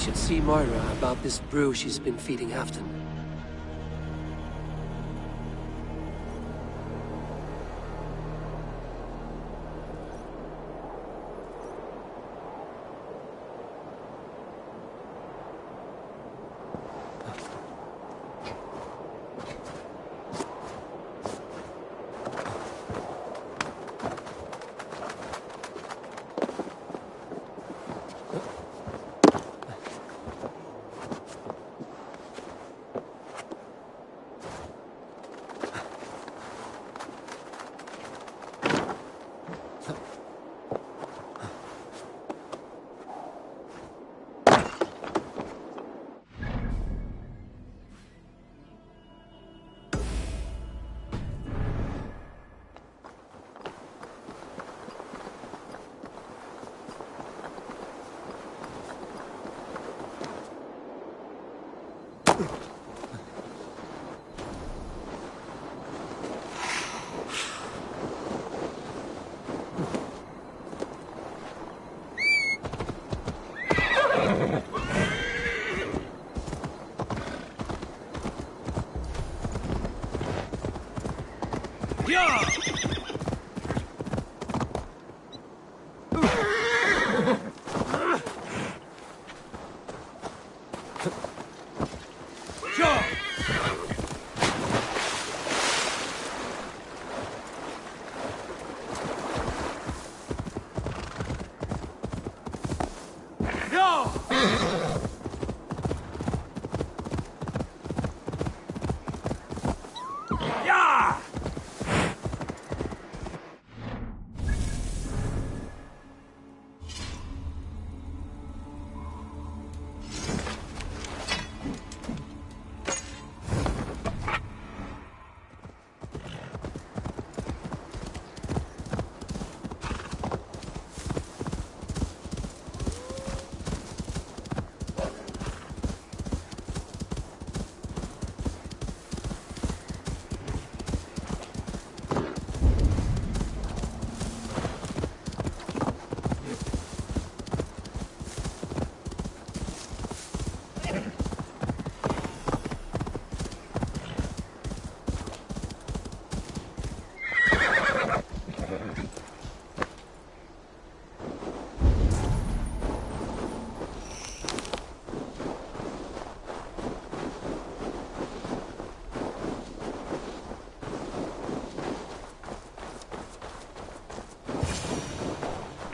should see Moira about this brew she's been feeding Afton.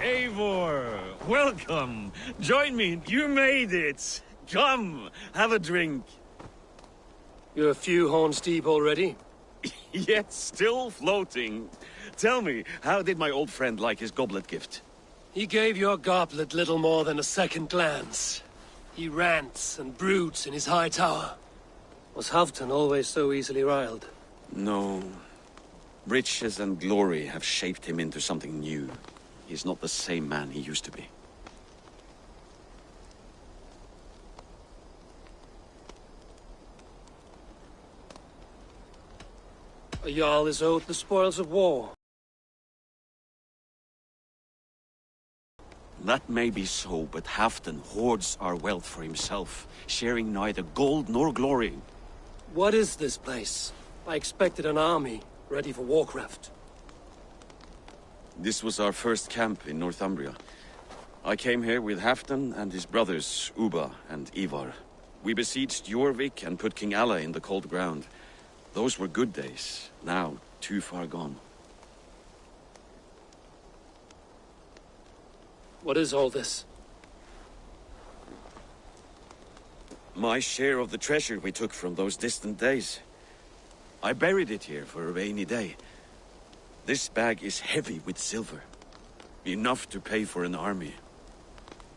Eivor, welcome. Join me. You made it. Come, have a drink. You're a few horns deep already? Yet still floating. Tell me, how did my old friend like his goblet gift? He gave your goblet little more than a second glance. He rants and broods in his high tower. Was Halfdan always so easily riled? No. Riches and glory have shaped him into something new. He's not the same man he used to be. A Jarl is owed the spoils of war. That may be so, but Halfdan hoards our wealth for himself, sharing neither gold nor glory. What is this place? I expected an army, ready for warcraft. This was our first camp in Northumbria. I came here with Halfdan and his brothers, Ubba and Ivar. We besieged Jorvik and put King Alla in the cold ground. Those were good days, now too far gone. What is all this? My share of the treasure we took from those distant days. I buried it here for a rainy day. This bag is heavy with silver. Enough to pay for an army.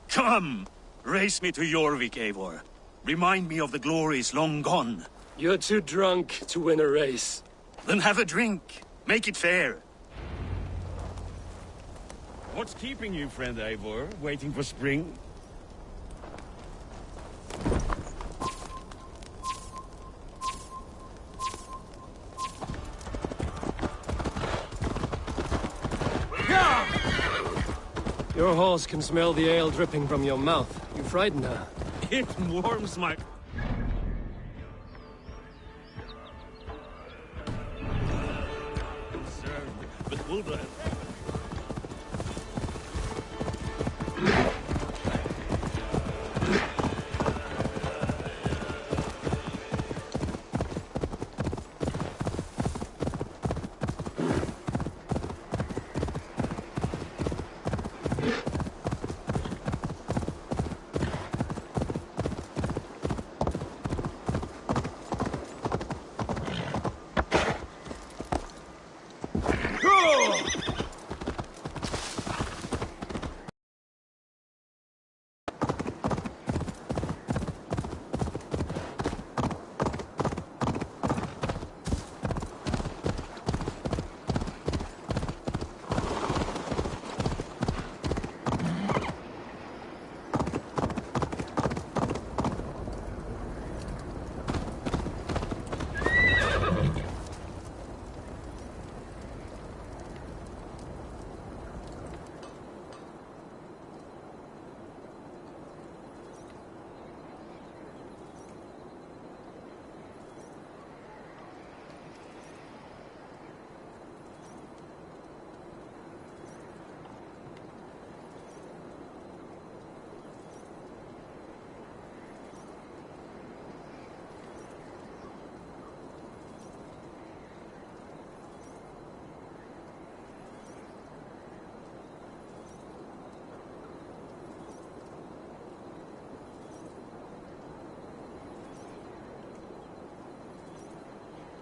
Come! Race me to Jorvik, Eivor. Remind me of the glories long gone. You're too drunk to win a race. Then have a drink. Make it fair. What's keeping you, friend Eivor? Waiting for spring? Your horse can smell the ale dripping from your mouth. You frighten her. It warms my... concerned, but Ulva...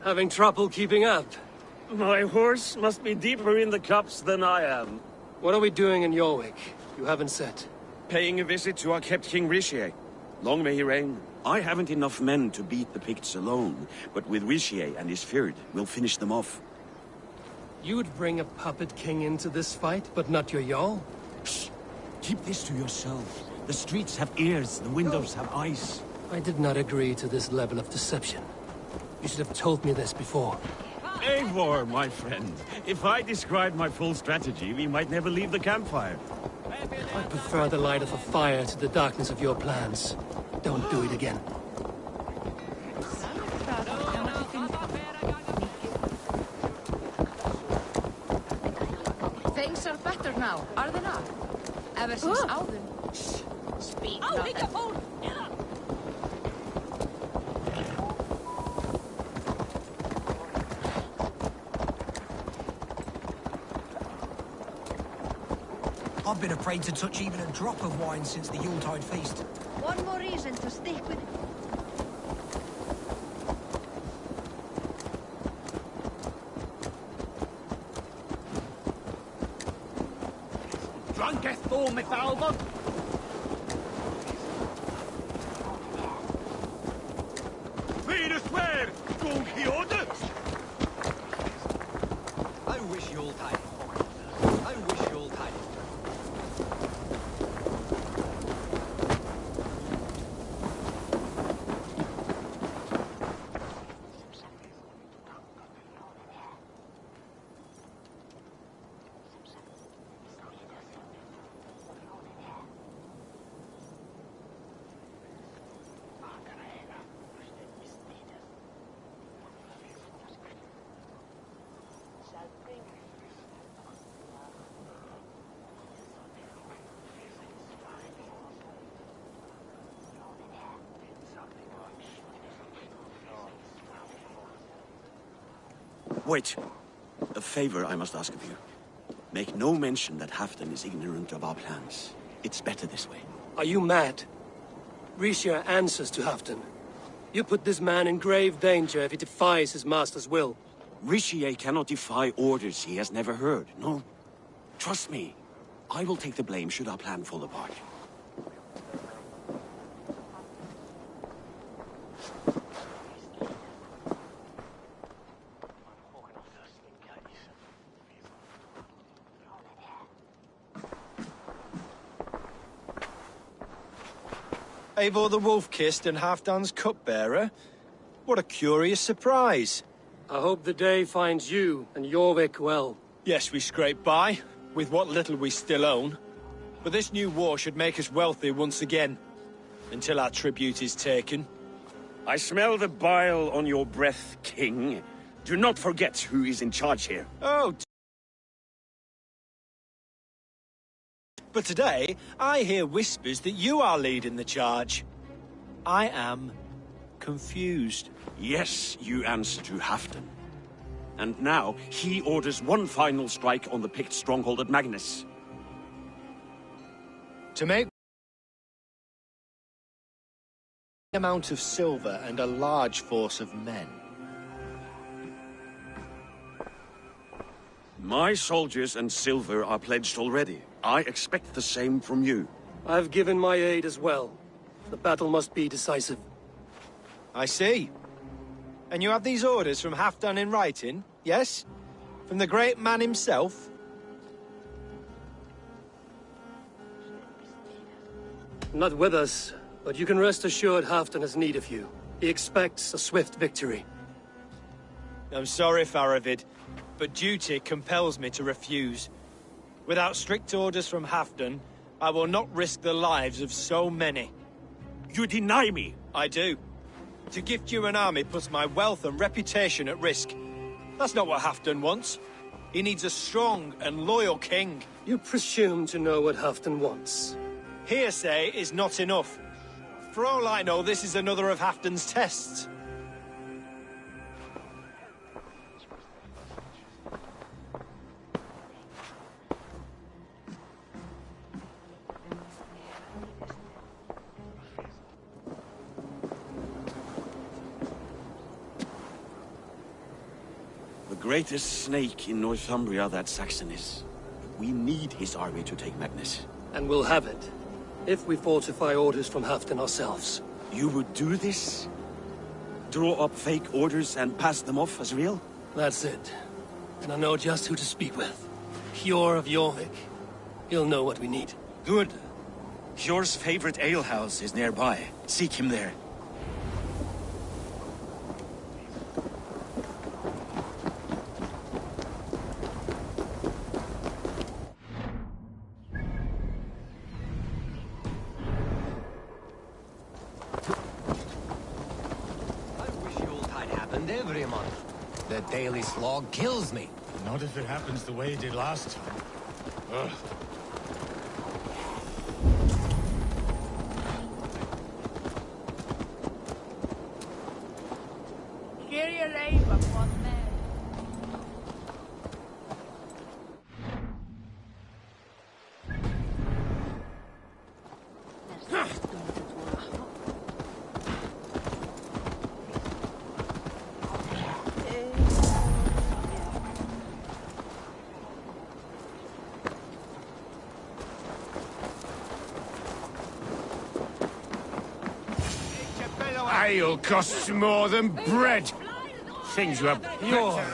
Having trouble keeping up? My horse must be deeper in the cups than I am. What are we doing in Jorvik? You haven't said. Paying a visit to our kept King Richier. Long may he reign. I haven't enough men to beat the Picts alone, but with Richier and his Fyrd, we'll finish them off. You would bring a puppet king into this fight, but not your Jarl? Shh! Keep this to yourself. The streets have ears, the windows have eyes. I did not agree to this level of deception. You should have told me this before. Eivor, my friend. If I described my full strategy, we might never leave the campfire. I prefer the light of a fire to the darkness of your plans. Don't do it again. Things are better now, are they not? Ever since Alvin. Speak not. I've been afraid to touch even a drop of wine since the Yuletide feast. One more reason to stick with it. Drunkest all, Miss Albert! Read us where, Don Quixote! I wish Yuletide. I wish Yuletide. Wait. A favor I must ask of you. Make no mention that Halfdan is ignorant of our plans. It's better this way. Are you mad? Richier answers to Halfdan. You put this man in grave danger if he defies his master's will. Richier cannot defy orders he has never heard. No. Trust me. I will take the blame should our plan fall apart. Eivor the Wolf-Kissed and Halfdan's cupbearer? What a curious surprise. I hope the day finds you and Jorvik well. Yes, we scrape by, with what little we still own. But this new war should make us wealthy once again. until our tribute is taken. I smell the bile on your breath, King. Do not forget who is in charge here. Oh, but today, I hear whispers that you are leading the charge. I am confused. Yes, you answer to Halfdan. And now, he orders one final strike on the Pict stronghold at Magnus. To make an amount of silver and a large force of men. My soldiers and silver are pledged already. I expect the same from you. I've given my aid as well. The battle must be decisive. I see. And you have these orders from Halfdan in writing, yes? From the great man himself? Not with us, but you can rest assured Halfdan has need of you. He expects a swift victory. I'm sorry, Faravid, but duty compels me to refuse. Without strict orders from Halfdan, I will not risk the lives of so many. You deny me! I do. To gift you an army puts my wealth and reputation at risk. That's not what Halfdan wants. He needs a strong and loyal king. You presume to know what Halfdan wants. Hearsay is not enough. For all I know, this is another of Halfdan's tests. The greatest snake in Northumbria that Saxon is. We need his army to take Magnus. And we'll have it, if we falsify orders from Halfdan ourselves. You would do this? Draw up fake orders and pass them off as real? That's it. And I know just who to speak with. Hjor of Jorvik. He'll know what we need. Good. Hjor's favorite alehouse is nearby. Seek him there. Every month. The daily slog kills me. Not if it happens the way it did last time. Ugh. Ale costs more than bread. Things were Hjor,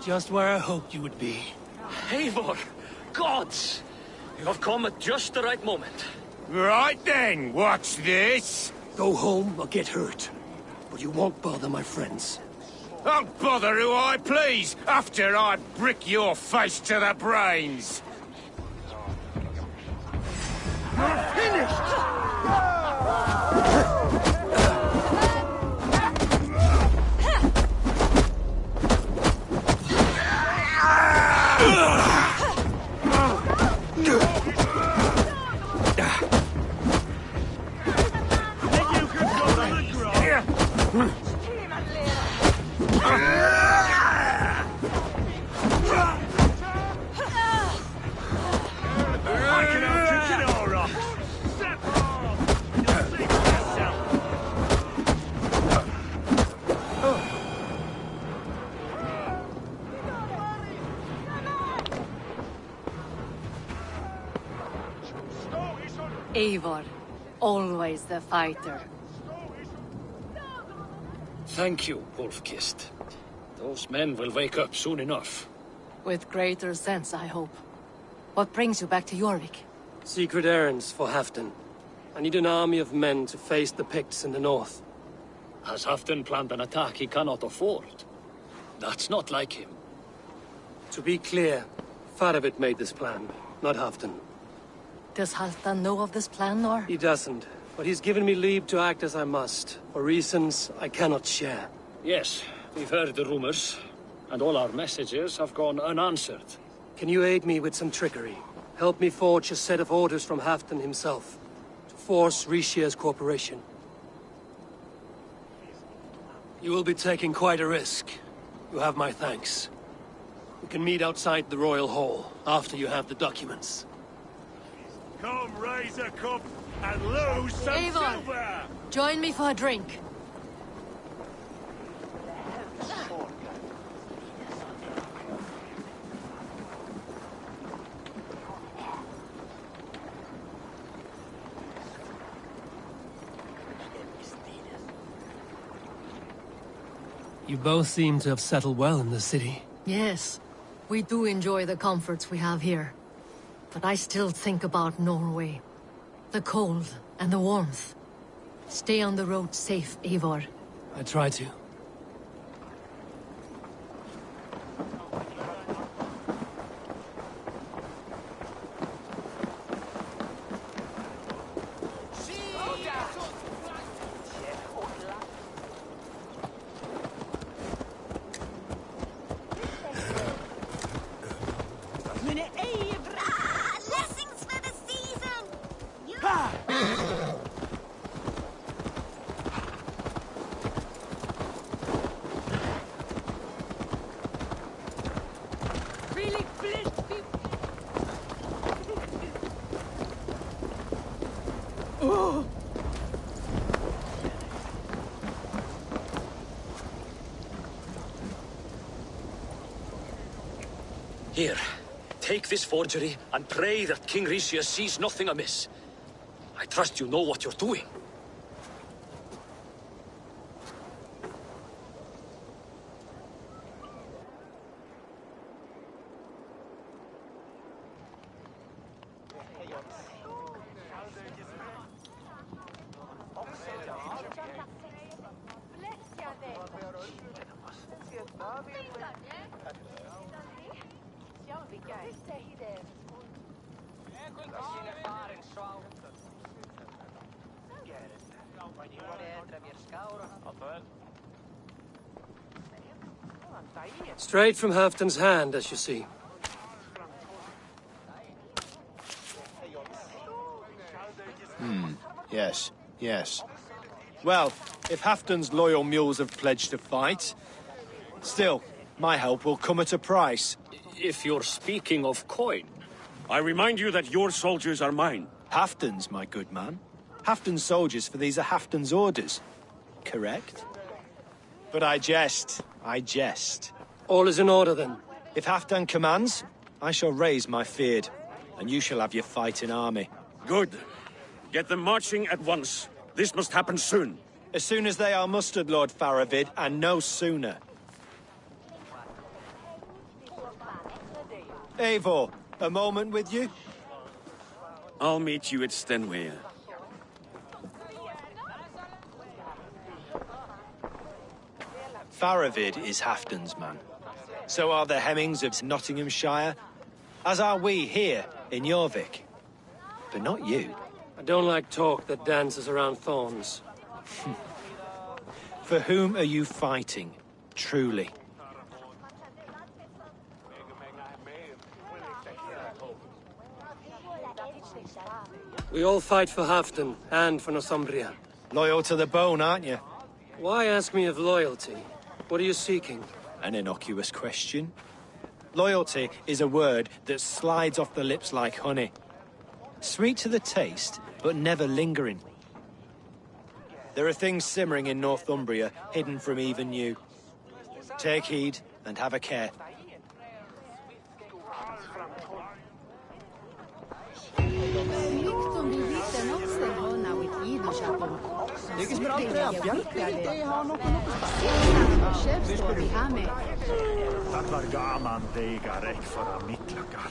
just where I hoped you would be. Eivor! Gods! You have come at just the right moment. Right then, watch this. Go home or get hurt. But you won't bother my friends. I'll bother who I please after I brick your face to the brains. You're finished! Eivor, always the fighter. Thank you, Wolf-Kissed. Those men will wake up soon enough. With greater sense, I hope. What brings you back to Jorvik? Secret errands for Halfdan. I need an army of men to face the Picts in the north. Has Halfdan planned an attack he cannot afford? That's not like him. To be clear, Faravid made this plan, not Halfdan. Does Halfdan know of this plan, or? He doesn't, but he's given me leave to act as I must, for reasons I cannot share. Yes, we've heard the rumors, and all our messages have gone unanswered. Can you aid me with some trickery? Help me forge a set of orders from Halfdan himself, to force Rishia's cooperation. You will be taking quite a risk. You have my thanks. We can meet outside the Royal Hall, after you have the documents. Come raise a cup and lose some Eivor, silver! join me for a drink. You both seem to have settled well in the city. Yes, we do enjoy the comforts we have here. But I still think about Norway. The cold and the warmth. Stay on the road safe, Eivor. I try to. Here, take this forgery and pray that King Rishia sees nothing amiss. I trust you know what you're doing. Straight from Halfdan's hand, as you see. Yes, yes. Well, if Halfdan's loyal mules have pledged to fight, still, my help will come at a price. If you're speaking of coin. I remind you that your soldiers are mine. Halfdan's, my good man. Halfdan's soldiers, for these are Halfdan's orders. Correct? But I jest. I jest. All is in order, then. If Halfdan commands, I shall raise my feared, and you shall have your fighting army. Good. Get them marching at once. This must happen soon. As soon as they are mustered, Lord Faravid, and no sooner. Eivor, a moment with you? I'll meet you at Stenway. Faravid is Halfdan's man. So are the Hemmings of Nottinghamshire, as are we here in Jorvik. But not you. I don't like talk that dances around thorns. For whom are you fighting, truly? We all fight for Halfdan and for Northumbria. Loyal to the bone, aren't you? Why ask me of loyalty? What are you seeking? An innocuous question. Loyalty is a word that slides off the lips like honey. Sweet to the taste, but never lingering. There are things simmering in Northumbria, hidden from even you. Take heed, and have a care. Dat var gaman deiga räck för mittlakar.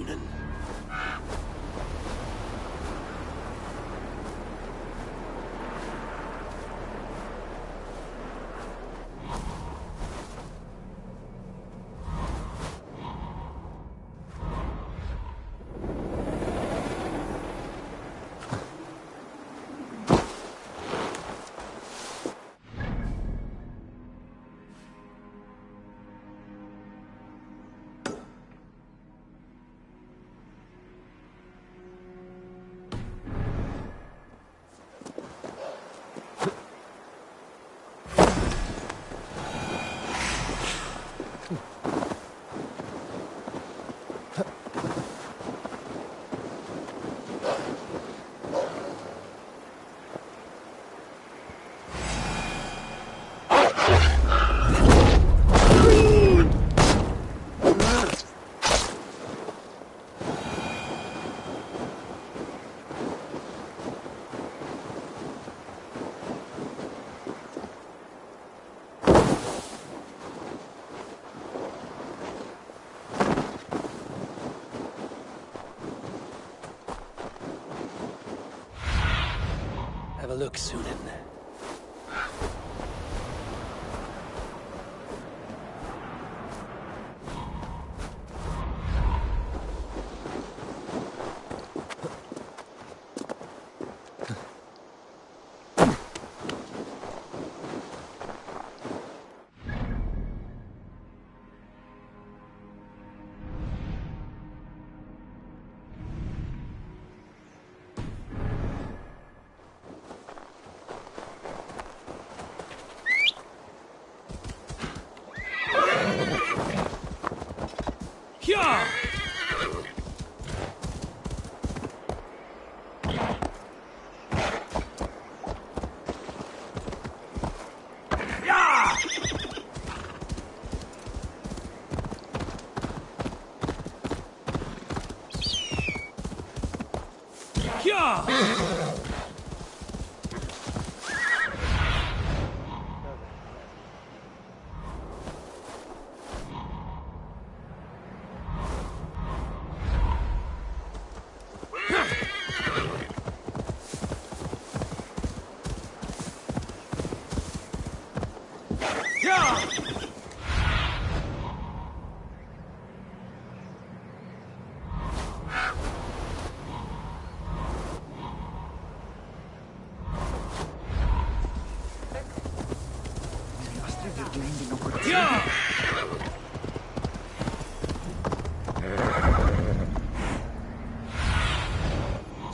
Sunan. Have a look, Sunan.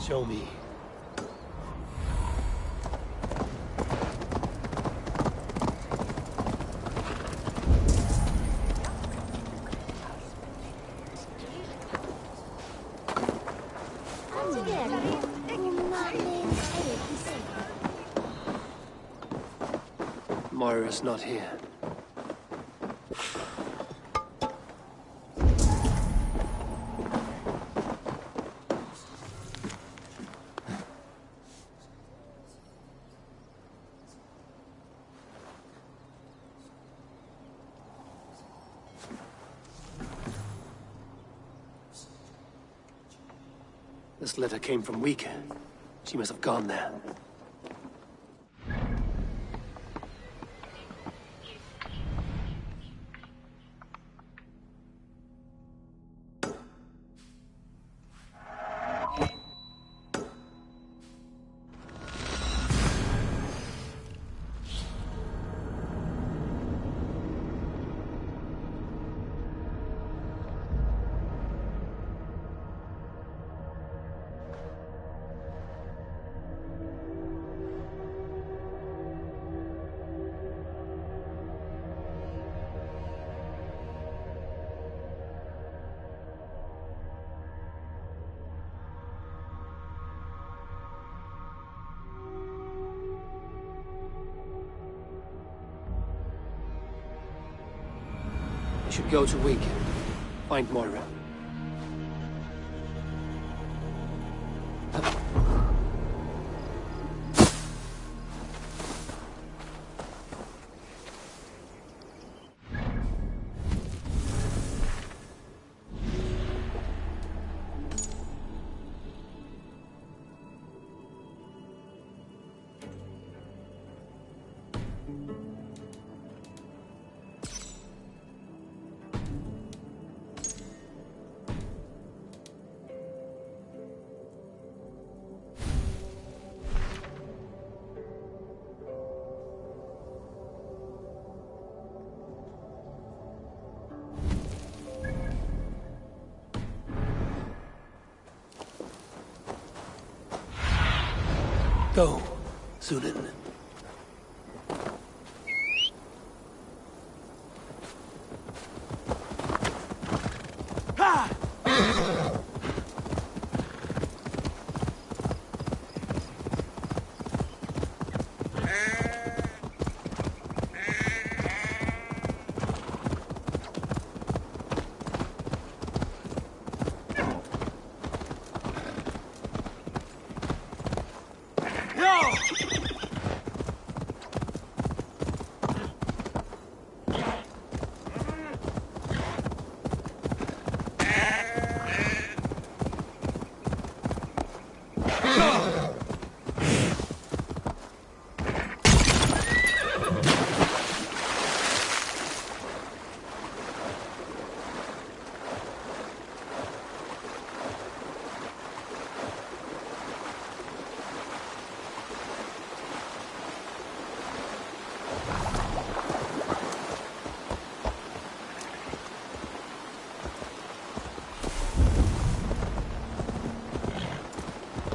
Show me. Moira's not here. This letter came from Wika. She must have gone there. We should go to Wig. Find Moira. Go, Zulin.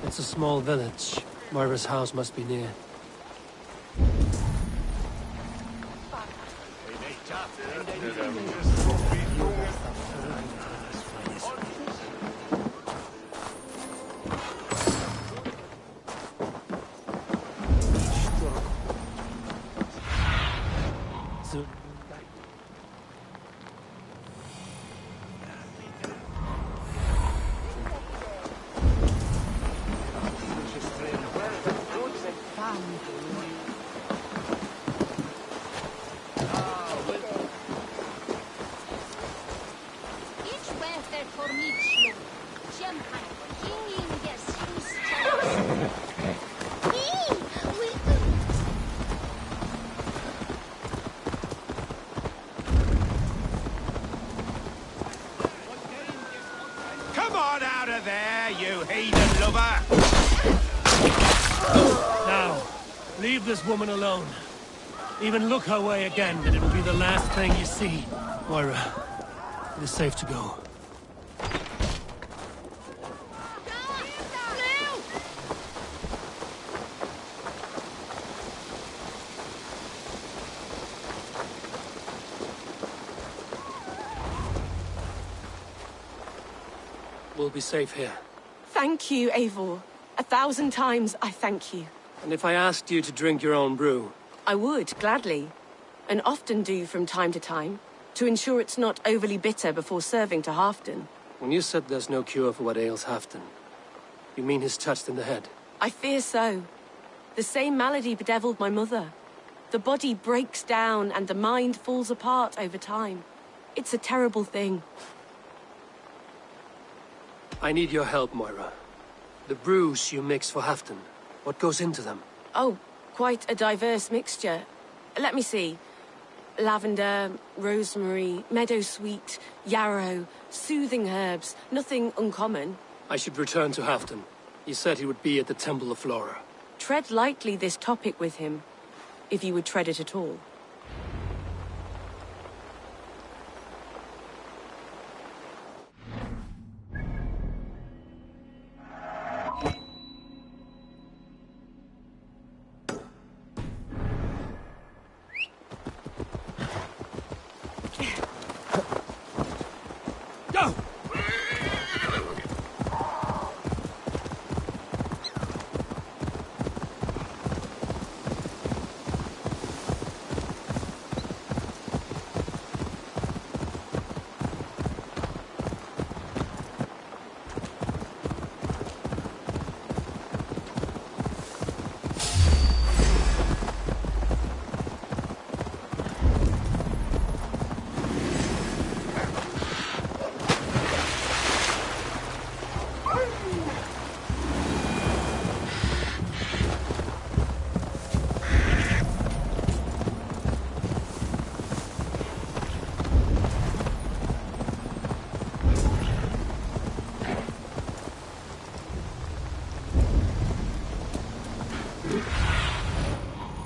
It's a small village. Moira's house must be near. Come on out of there, you heathen lover! Now, leave this woman alone. Even look her way again, and it'll be the last thing you see. Moira, it is safe to go. We'll be safe here. Thank you, Eivor. 1,000 times I thank you. And if I asked you to drink your own brew? I would, gladly. And often do from time to time, to ensure it's not overly bitter before serving to Halfdan. When you said there's no cure for what ails Halfdan, you mean he's touched in the head? I fear so. The same malady bedeviled my mother. The body breaks down and the mind falls apart over time. It's a terrible thing. I need your help, Moira. The brews you mix for Halfdan, what goes into them? Oh, quite a diverse mixture. Let me see. Lavender, rosemary, meadowsweet, yarrow, soothing herbs, nothing uncommon. I should return to Halfdan. He said he would be at the Temple of Flora. Tread lightly this topic with him, if you would tread it at all.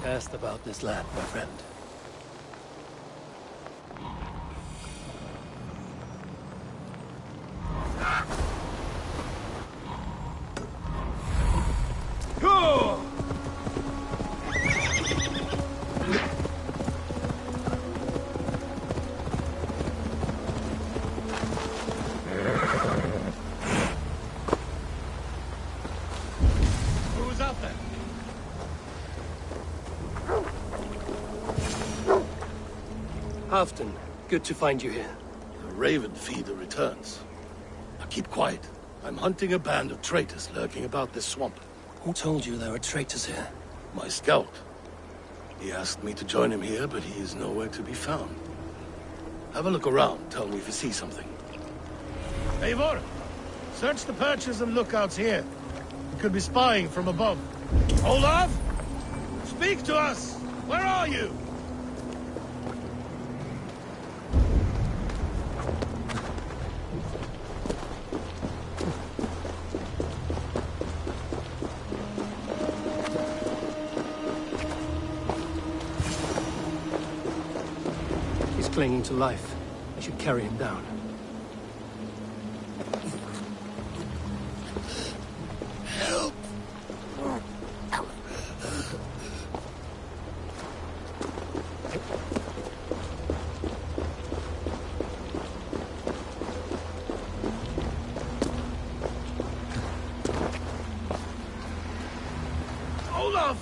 Asked about this land, my friend. Go! Who's out there? Halfton, good to find you here. The Raven feeder returns. Now keep quiet. I'm hunting a band of traitors lurking about this swamp. Who told you there were traitors here? My scout. He asked me to join him here, but he is nowhere to be found. Have a look around. Tell me if you see something. Eivor, search the perches and lookouts here. We could be spying from above. Olaf? Speak to us! Where are you? He's clinging to life. I should carry him down. Help! Olaf!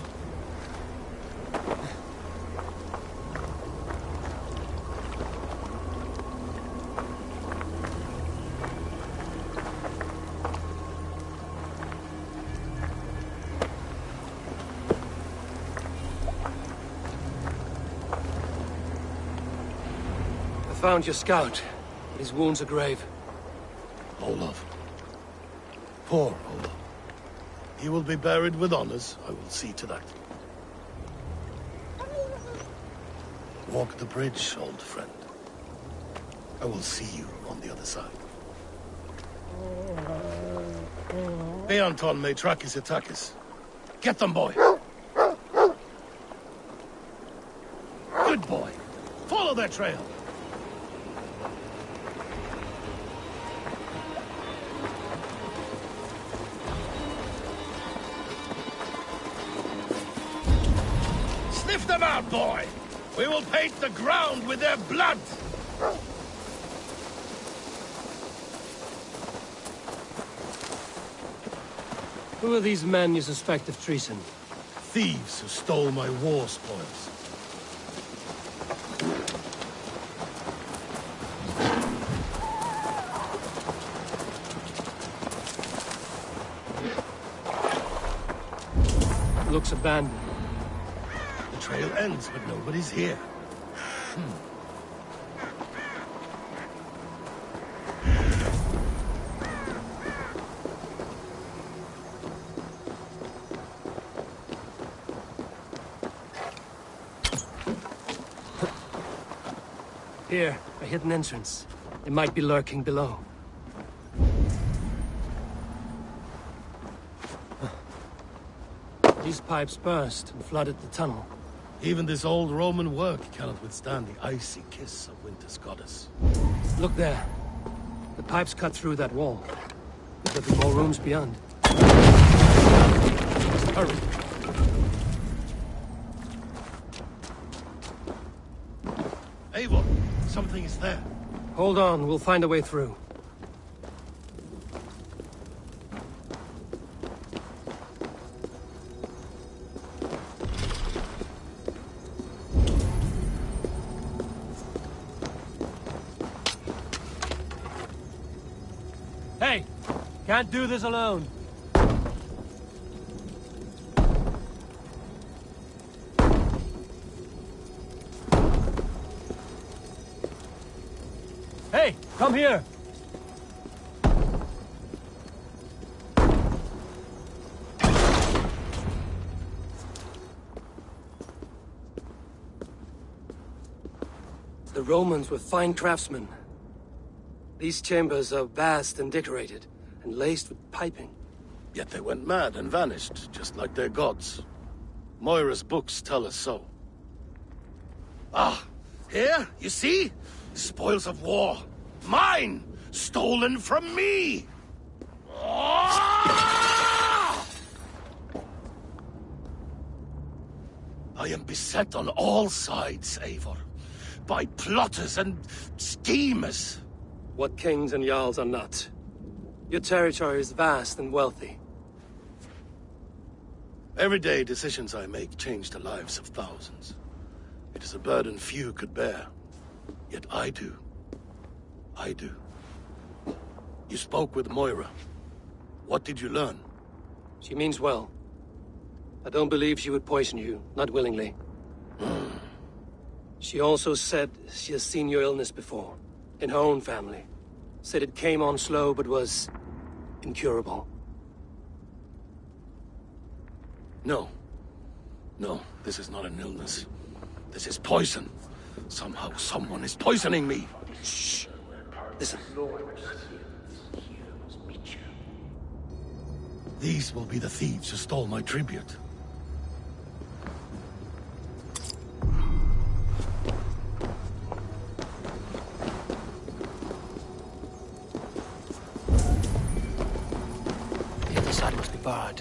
I found your scout, but his wounds are grave. Olaf. Poor Olaf. He will be buried with honors. I will see to that. Walk the bridge, old friend. I will see you on the other side. Beanton may track his attackers. Get them, boy! Good boy. Follow their trail. Sniff them out, boy! We will paint the ground with their blood! Who are these men you suspect of treason? Thieves who stole my war spoils. Looks abandoned. The trail ends, but nobody's here. Here, a hidden entrance. It might be lurking below. These pipes burst and flooded the tunnel. Even this old Roman work cannot withstand the icy kiss of winter's goddess. Look there. The pipes cut through that wall. Could there be more rooms beyond? Hurry! Eivor, something is there. Hold on, we'll find a way through. Hey! Can't do this alone. Hey! Come here! The Romans were fine craftsmen. These chambers are vast and decorated, and laced with piping. Yet they went mad and vanished, just like their gods. Moira's books tell us so. Ah, here, you see? Spoils of war. Mine! Stolen from me! Ah! I am beset on all sides, Eivor. By plotters and schemers. What kings and jarls are not. Your territory is vast and wealthy. Everyday decisions I make change the lives of thousands. It is a burden few could bear. Yet I do. I do. You spoke with Moira. What did you learn? She means well. I don't believe she would poison you, not willingly. She also said she has seen your illness before, in her own family. Said it came on slow, but was incurable. No. No, this is not an illness. This is poison. Somehow someone is poisoning me. Shh. Listen. These will be the thieves who stole my tribute. The other side must be barred.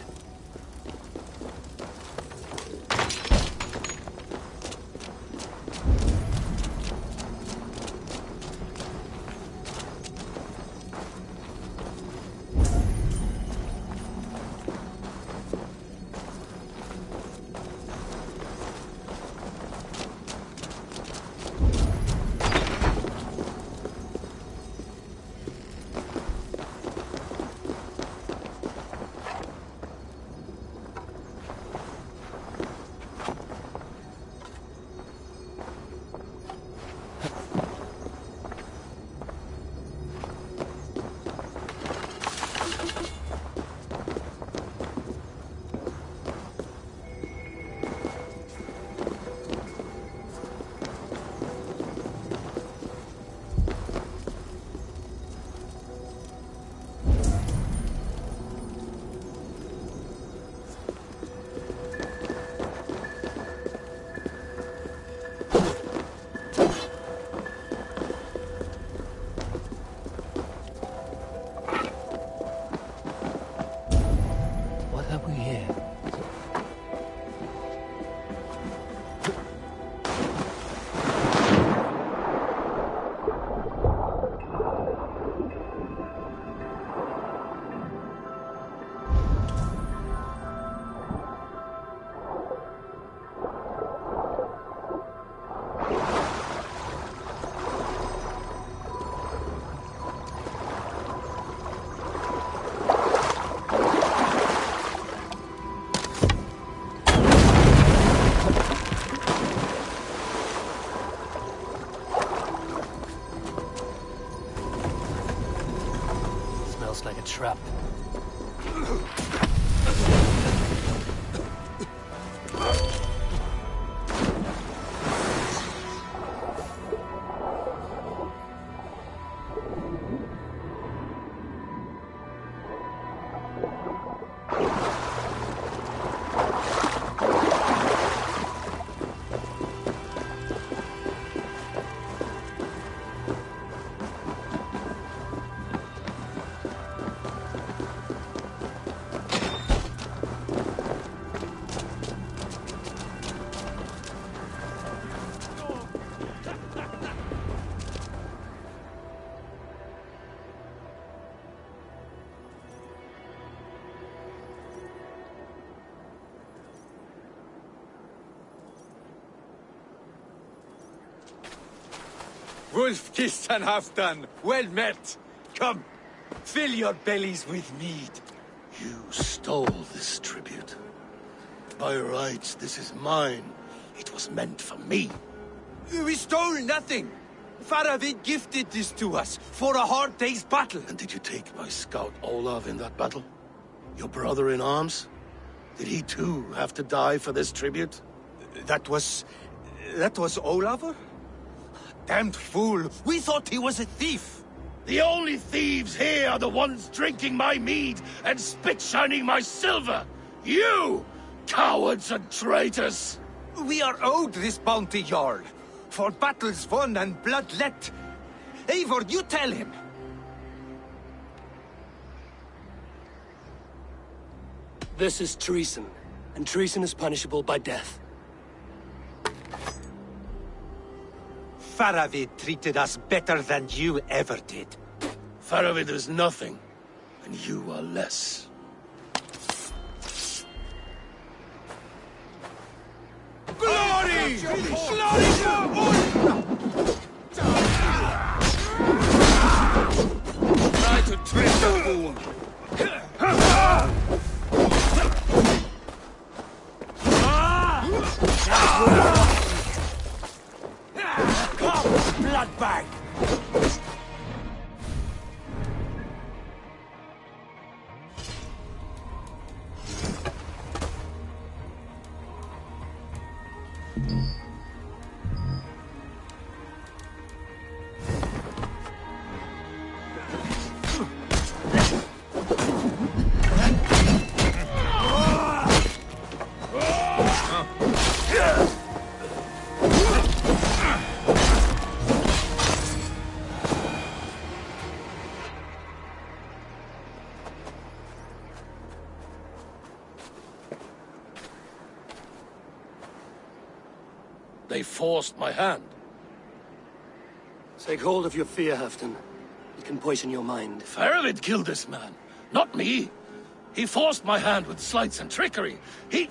Like a trap. Wolf-kissed and half done. Well met. Come, fill your bellies with mead. You stole this tribute. By rights, this is mine. It was meant for me. We stole nothing. Faravid gifted this to us for a hard day's battle. And did you take my scout Olav in that battle? Your brother in arms? Did he too have to die for this tribute? That was Olav? Damned fool! We thought he was a thief! The only thieves here are the ones drinking my mead and spit-shining my silver! You! Cowards and traitors! We are owed this bounty, Jarl. For battles won and blood let. Eivor, you tell him. This is treason, and treason is punishable by death. Faravid treated us better than you ever did. Faravid is nothing, and you are less. Glory! Glory! Try to trick the fool. Come, blood bag! They forced my hand. Take hold of your fear, Halfdan. It can poison your mind. Faravid killed this man, not me. He forced my hand with sleights and trickery. He...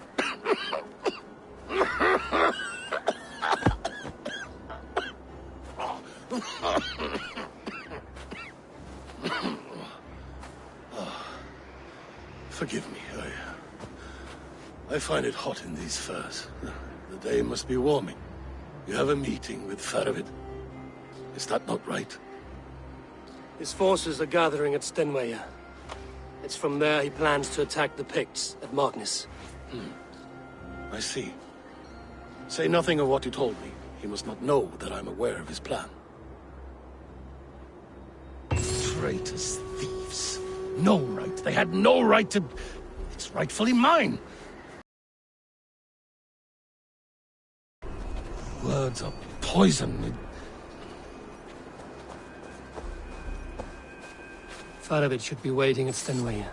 Forgive me, I find it hot in these furs. The day must be warming. You have a meeting with Faravid. Is that not right? His forces are gathering at Stenwaya. It's from there he plans to attack the Picts at Magnus. I see. Say nothing of what you told me. He must not know that I'm aware of his plan. Traitors, thieves. No right. They had no right to... It's rightfully mine. Words are poison. Faravid should be waiting at Stenwaya.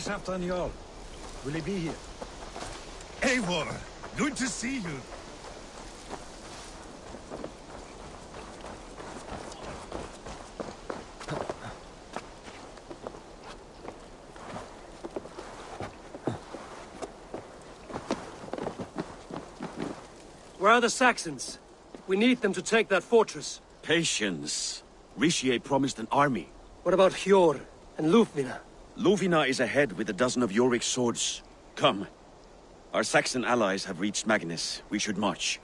is Halfdan Jarl? Will he be here? Eivor, good to see you. Where are the Saxons? We need them to take that fortress. Patience. Richier promised an army. What about Hjor and Lufvina? Lufvina is ahead with a dozen of Jorik's swords. Come. Our Saxon allies have reached Magnus. We should march.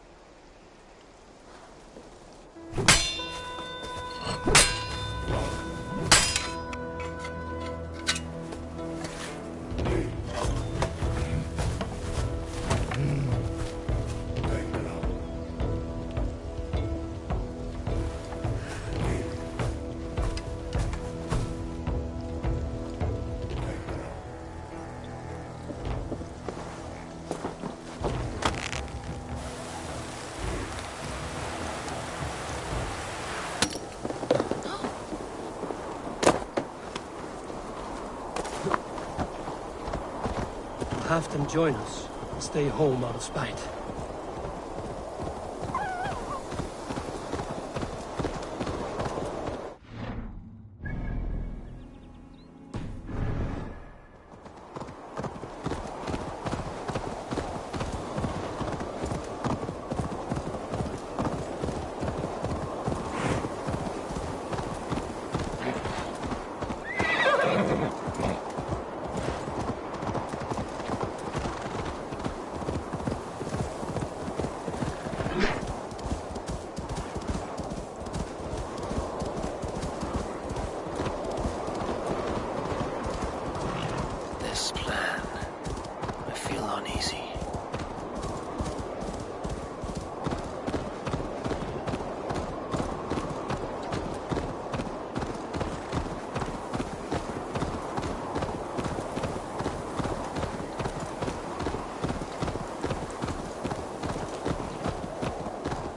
Have them join us. Stay home out of spite.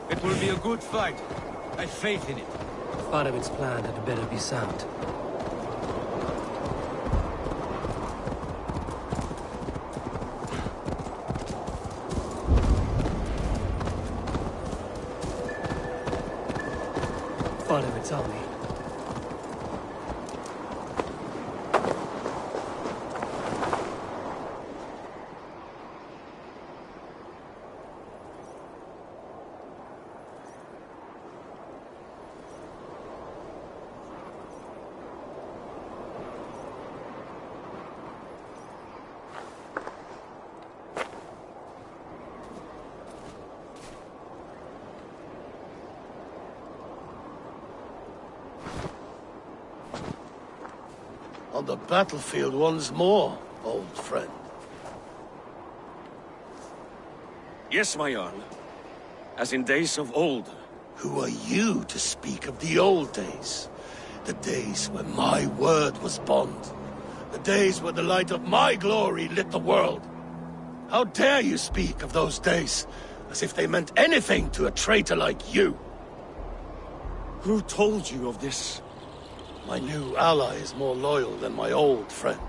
It will be a good fight. I've faith in it. Part of its plan had better be sound. Part of its army. On the battlefield once more, old friend. Yes, my Jarl. As in days of old. Who are you to speak of the old days? The days when my word was bond. The days when the light of my glory lit the world. How dare you speak of those days as if they meant anything to a traitor like you? Who told you of this? My new ally is more loyal than my old friend.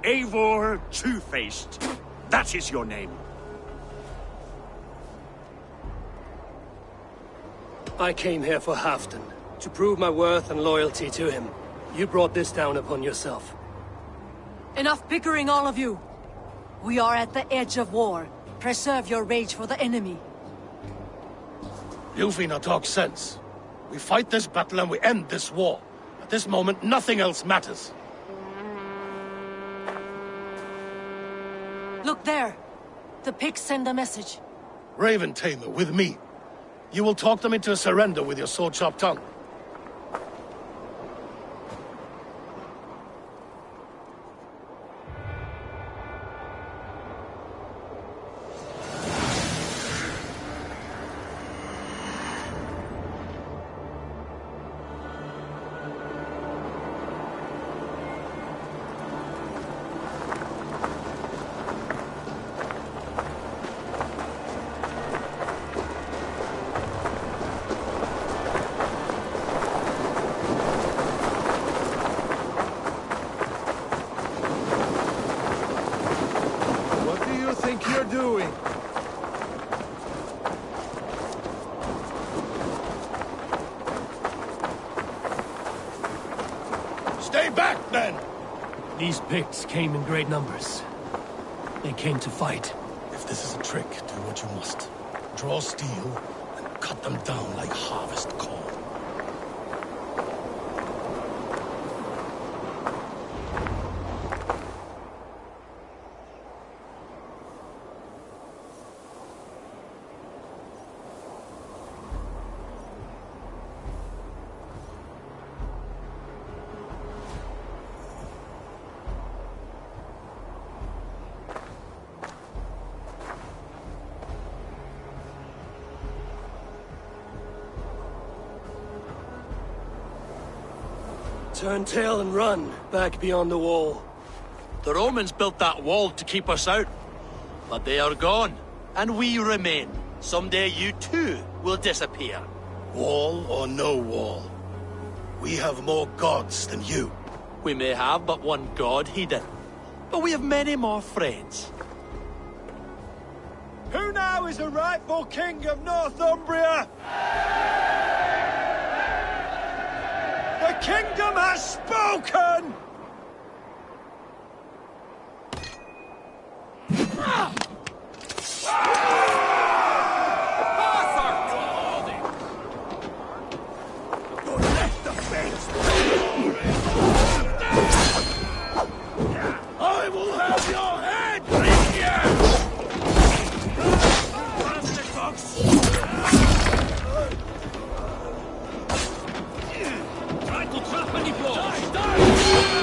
Eivor Two-Faced. That is your name. I came here for Halfdan, to prove my worth and loyalty to him. You brought this down upon yourself. Enough bickering, all of you! We are at the edge of war. Preserve your rage for the enemy. Lufvina talks sense. We fight this battle and we end this war. At this moment, nothing else matters. Look there! The pigs send a message. Raven Tamer, with me. You will talk them into a surrender with your sword-sharp tongue. Stay back, men! These Picts came in great numbers. They came to fight. If this is a trick, do what you must. Draw steel and cut them down like harvest corn. Turn tail and run, back beyond the wall. The Romans built that wall to keep us out. But they are gone, and we remain. Someday you too will disappear. Wall or no wall, we have more gods than you. We may have but one god, Hedon. But we have many more friends. Who now is the rightful king of Northumbria? The kingdom has spoken! I will have your head! Try to trap any blow! Die!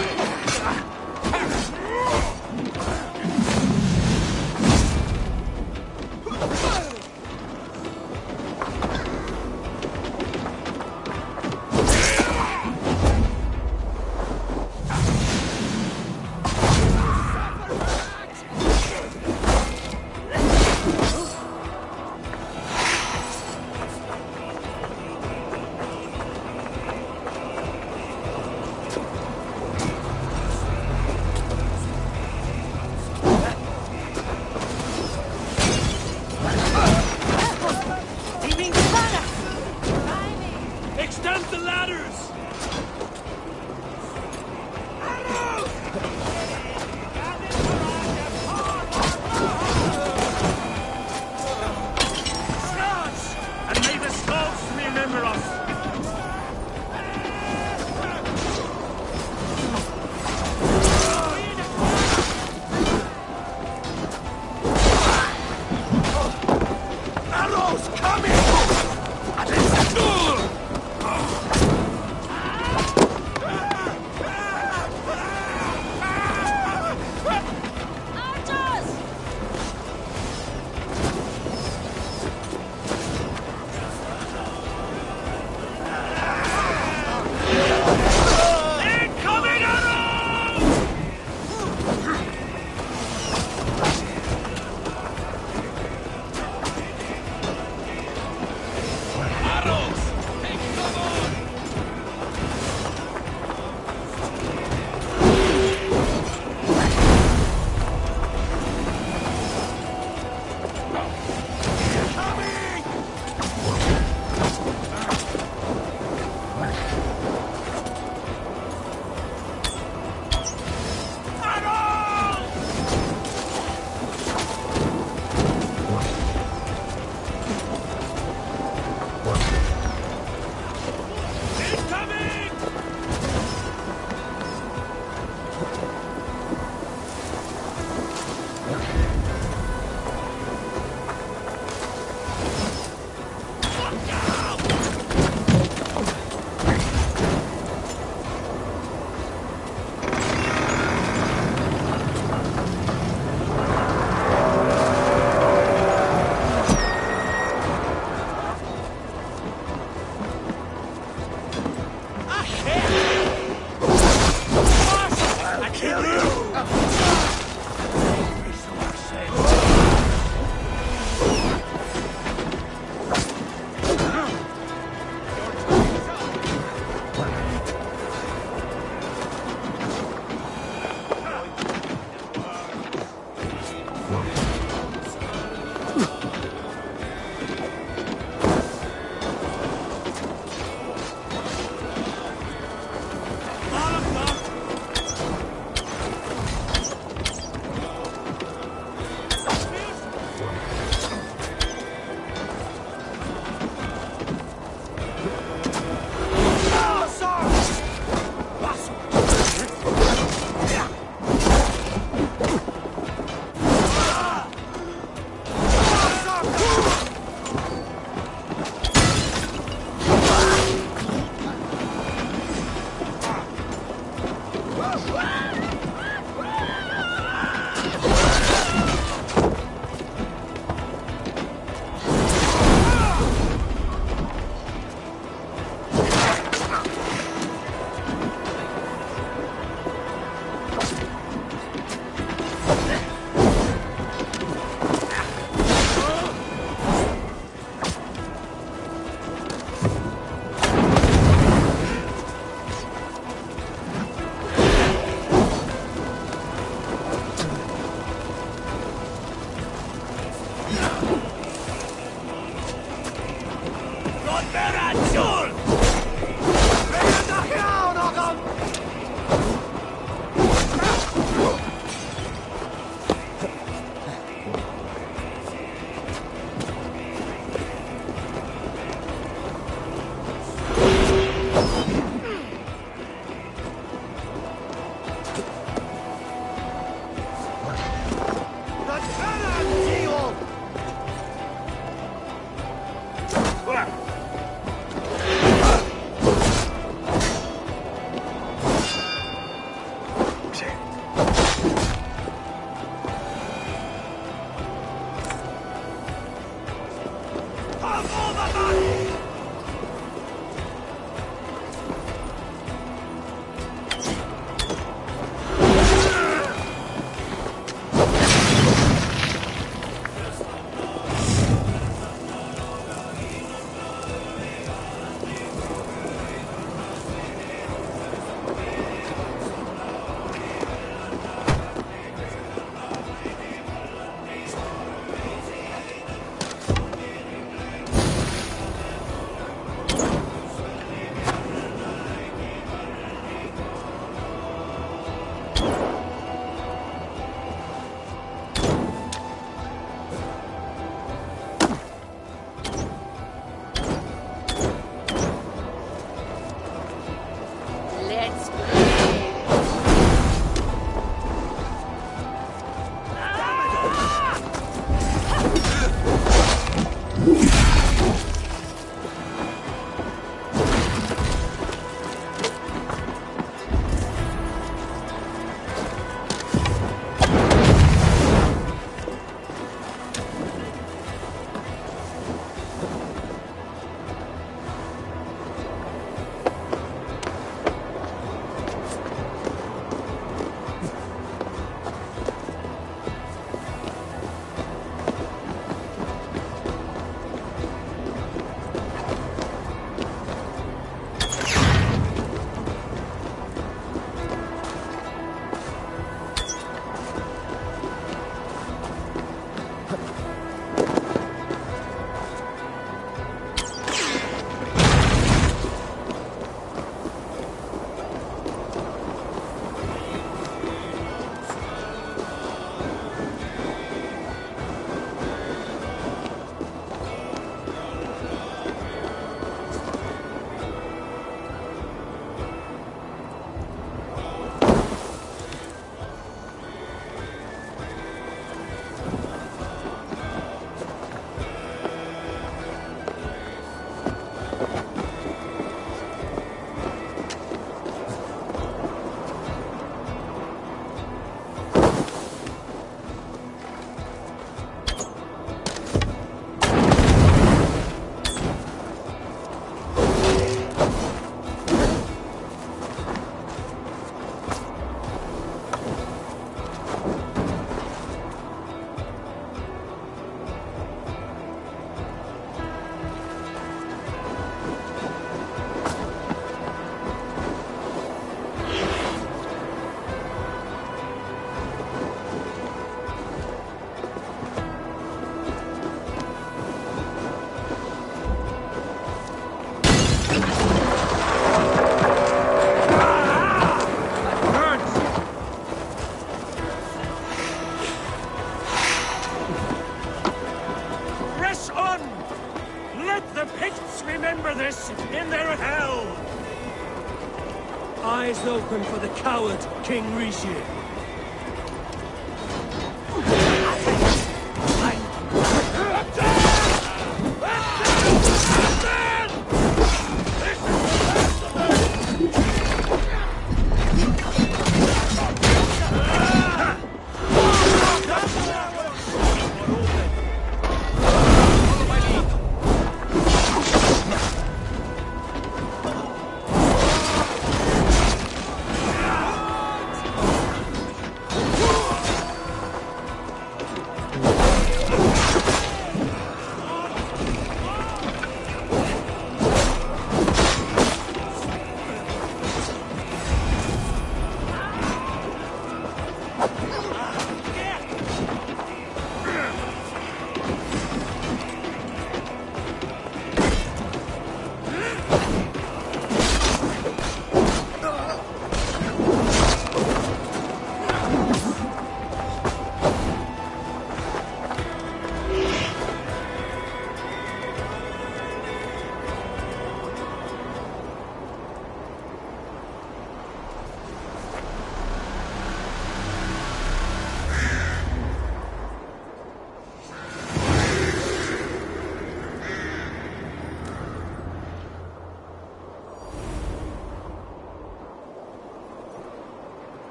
Eyes open for the coward, King Rishi.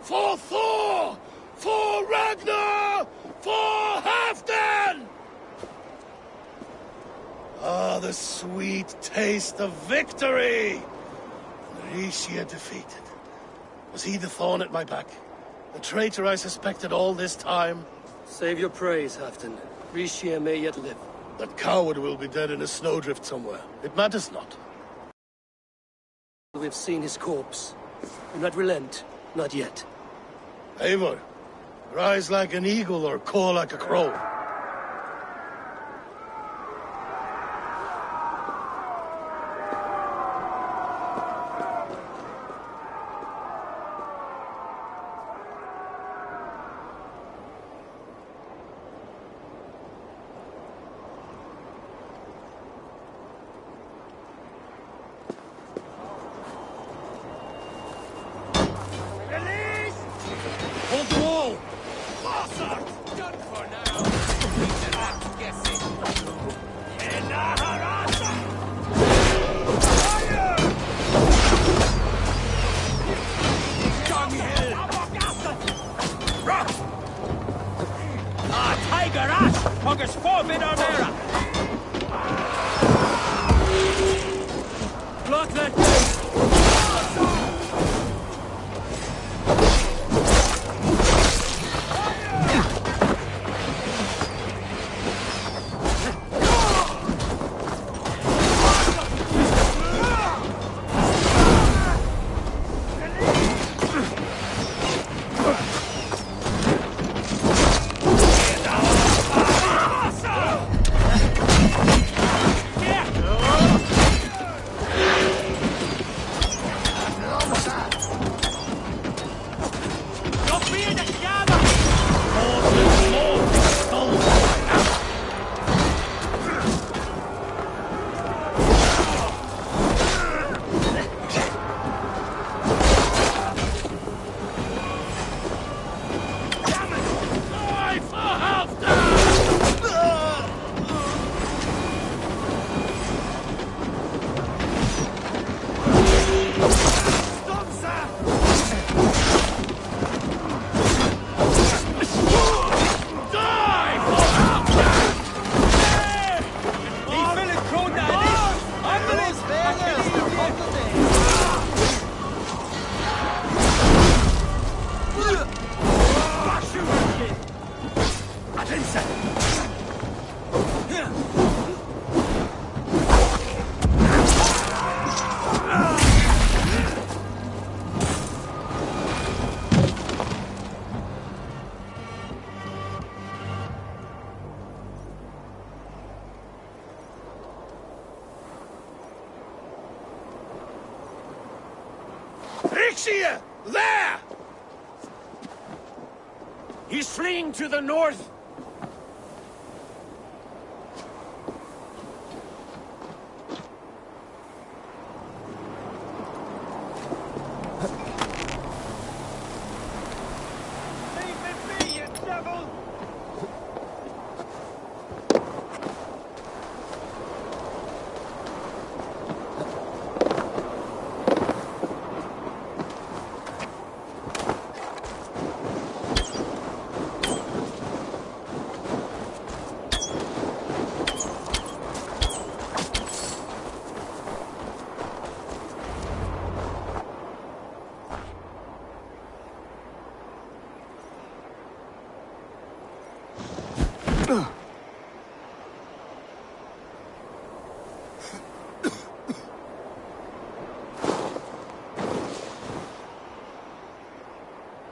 For Thor! For Ragnar! For Halfdan! Ah, the sweet taste of victory! Rishia defeated. Was he the thorn at my back? The traitor I suspected all this time? Save your praise, Halfdan. Rishia may yet live. That coward will be dead in a snowdrift somewhere. It matters not. We've seen his corpse. Do not relent. Not yet. Eivor, rise like an eagle or caw like a crow. Hold the wall! Done for now. Tiger Ash! Huggers 4 bid or mera! Block that gate! Rixia! There! He's fleeing to the north!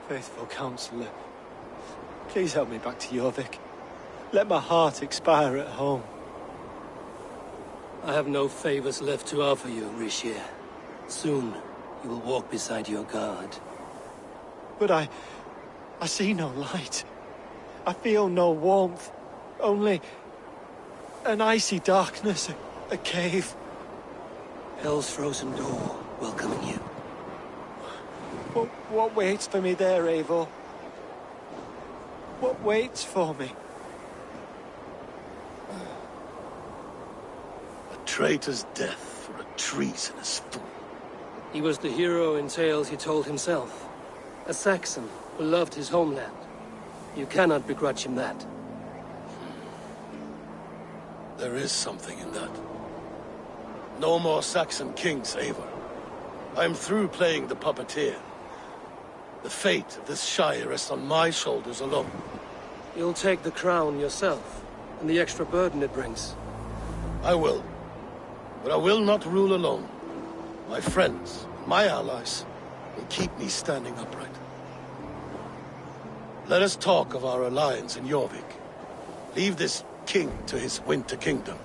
Faithful counselor, please help me back to Jorvik. Let my heart expire at home. I have no favors left to offer you, Rishir. Soon, you will walk beside your guard. But I see no light. I feel no warmth. Only an icy darkness, a cave. Hell's frozen door welcoming you. What waits for me there, Eivor? What waits for me? A traitor's death for a treasonous fool. He was the hero in tales he told himself. A Saxon who loved his homeland. You cannot begrudge him that. There is something in that. No more Saxon kings, Eivor. I'm through playing the puppeteer. The fate of this Shire rests on my shoulders alone. You'll take the crown yourself, and the extra burden it brings. I will. But I will not rule alone. My friends, my allies, will keep me standing upright. Let us talk of our alliance in Jorvik. Leave this king to his winter kingdom.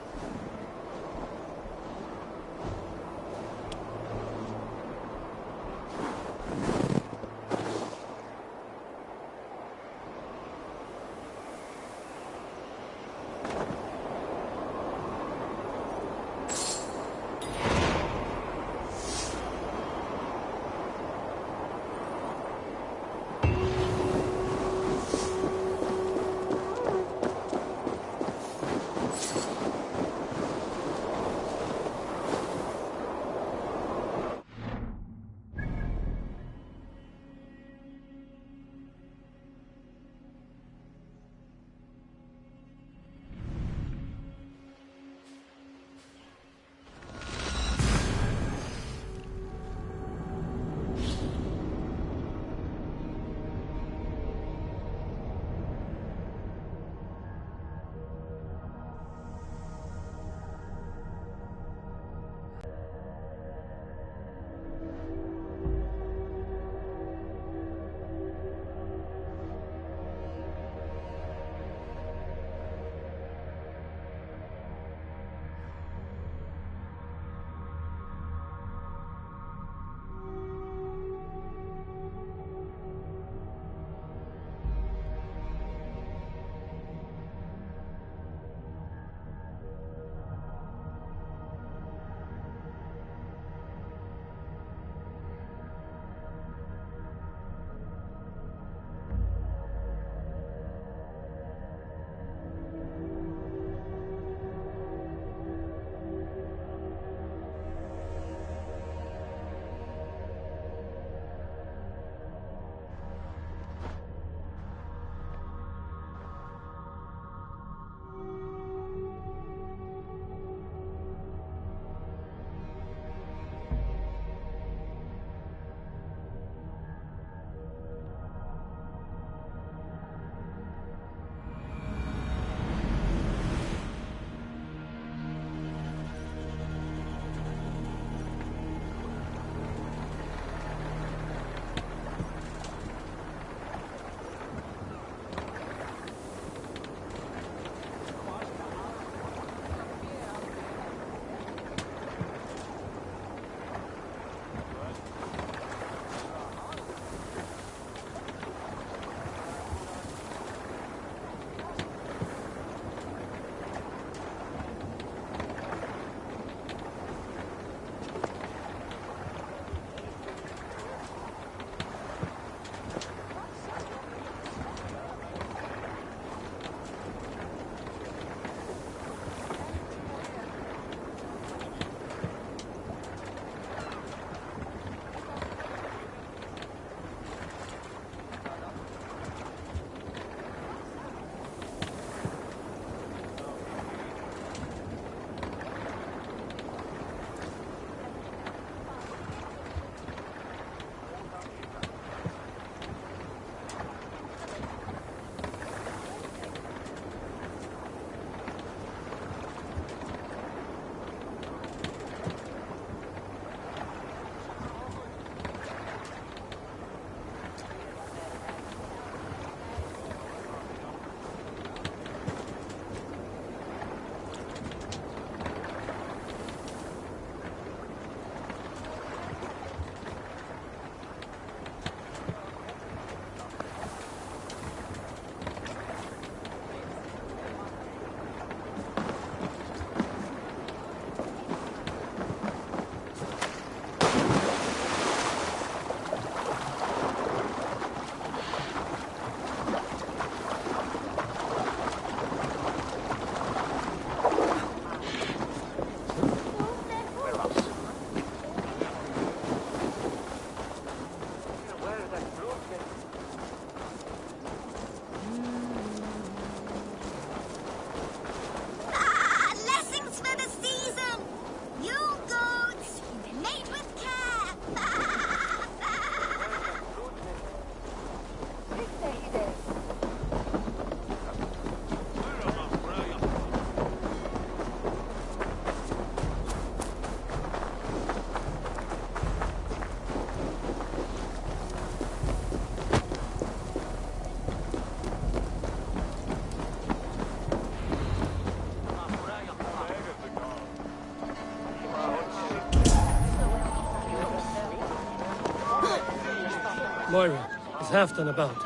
Moira, is Halfdan about?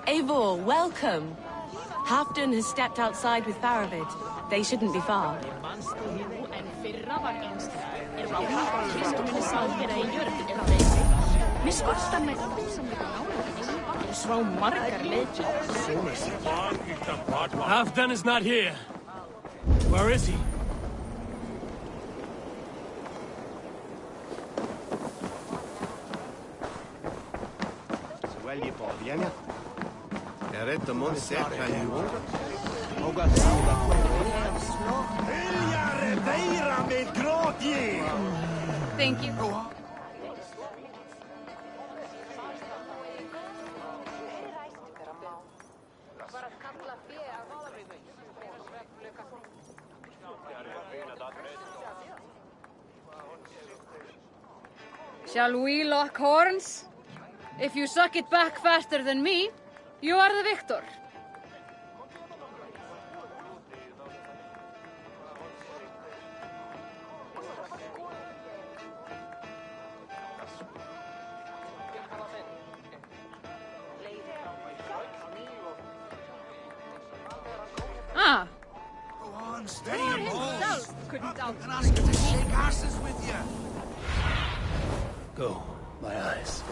Eivor, welcome. Halfdan has stepped outside with Faravid. They shouldn't be far. Halfdan is not here. Where is he? Thank you. Shall we lock horns? If you suck it back faster than me, you are the victor. Ah. Go on, steady Thor your balls. himself couldn't doubt. And ask her to shake asses with you. Go, my eyes.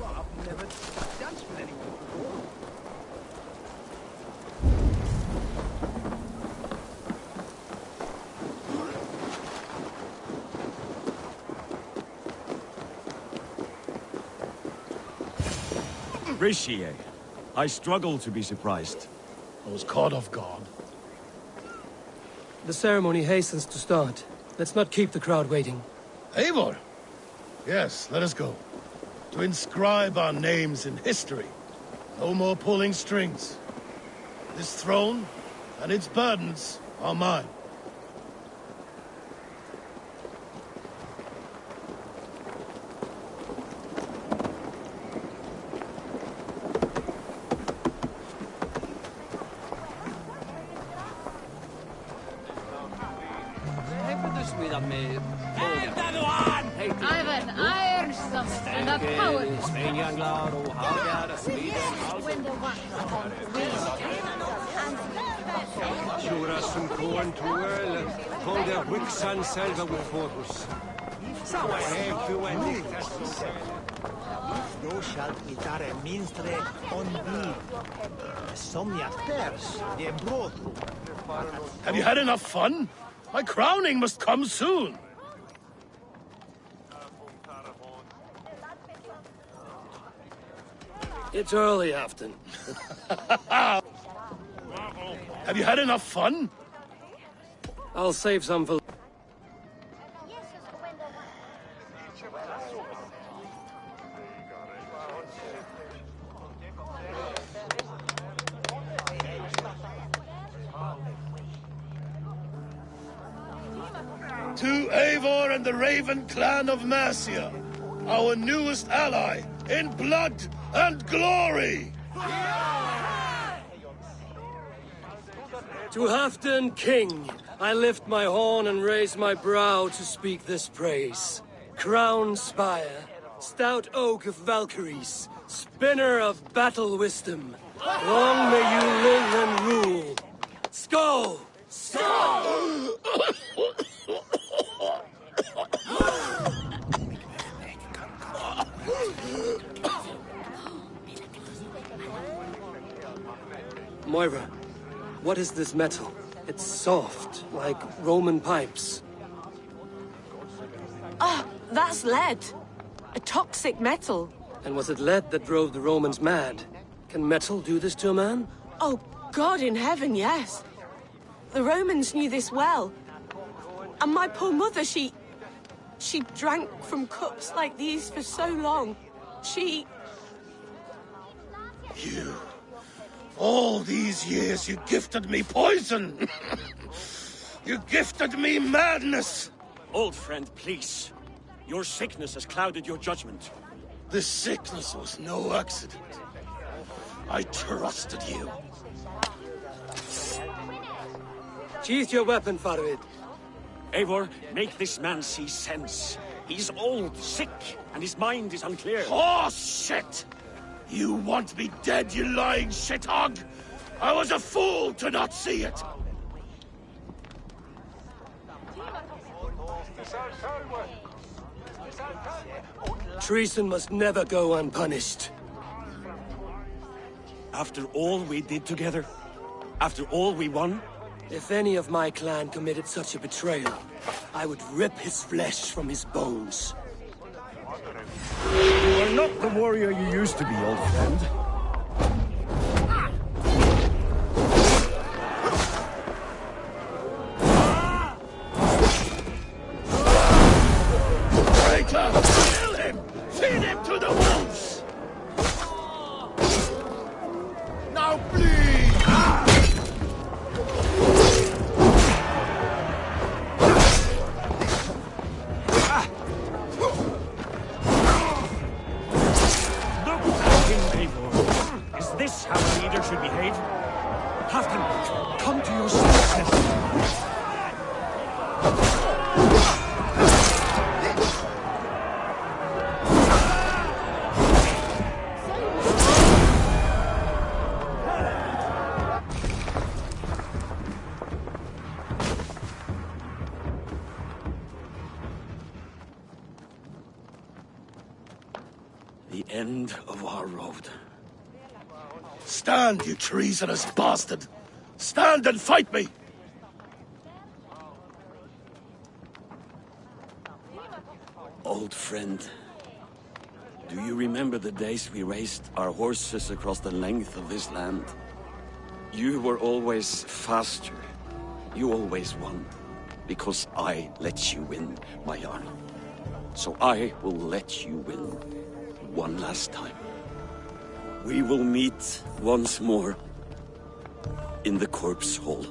I've never danced with anyone before. Rishi, I struggle to be surprised. I was caught off guard. The ceremony hastens to start. Let's not keep the crowd waiting. Eivor! Yes, let us go. To inscribe our names in history. No more pulling strings. This throne and its burdens are mine. I've an iron stomach and a power. Sjurasum korn tuel, hold a wixan selva with fortus. Sao have to end Thou shalt itare minstre on me. Somnia pers, de brotu. Have you had enough fun? My crowning must come soon. It's early, Halfdan. Have you had enough fun? I'll save some for... To Eivor and the Raven clan of Mercia, our newest ally in blood and glory! To Halfdan, king, I lift my horn and raise my brow to speak this praise. Crown spire, stout oak of Valkyries, spinner of battle wisdom. Long may you live and rule. Skull! Skull! Moira, what is this metal? It's soft, like Roman pipes. Ah, that's lead. A toxic metal. And was it lead that drove the Romans mad? Can metal do this to a man? Oh, God in heaven, yes. The Romans knew this well. And my poor mother, she drank from cups like these for so long. She... You... All these years you gifted me poison! You gifted me madness! Old friend, please. Your sickness has clouded your judgment. This sickness was no accident. I trusted you. Sheath your weapon, Faravid. Eivor, make this man see sense. He's old, sick, and his mind is unclear. Horse shit! You want me dead, you lying shithog? I was a fool to not see it! Treason must never go unpunished. After all we did together? After all we won? If any of my clan committed such a betrayal, I would rip his flesh from his bones. You are not the warrior you used to be, old friend. Traitor! Kill him! Feed him to the wolves! Now bleed! Is this how a leader should behave? Halfdan, come to your senses. The end of our road. Stand, you treasonous bastard! Stand and fight me! Old friend, do you remember the days we raced our horses across the length of this land? You were always faster. You always won. Because I let you win, my Jarl. So I will let you win one last time. We will meet once more in the corpse hall.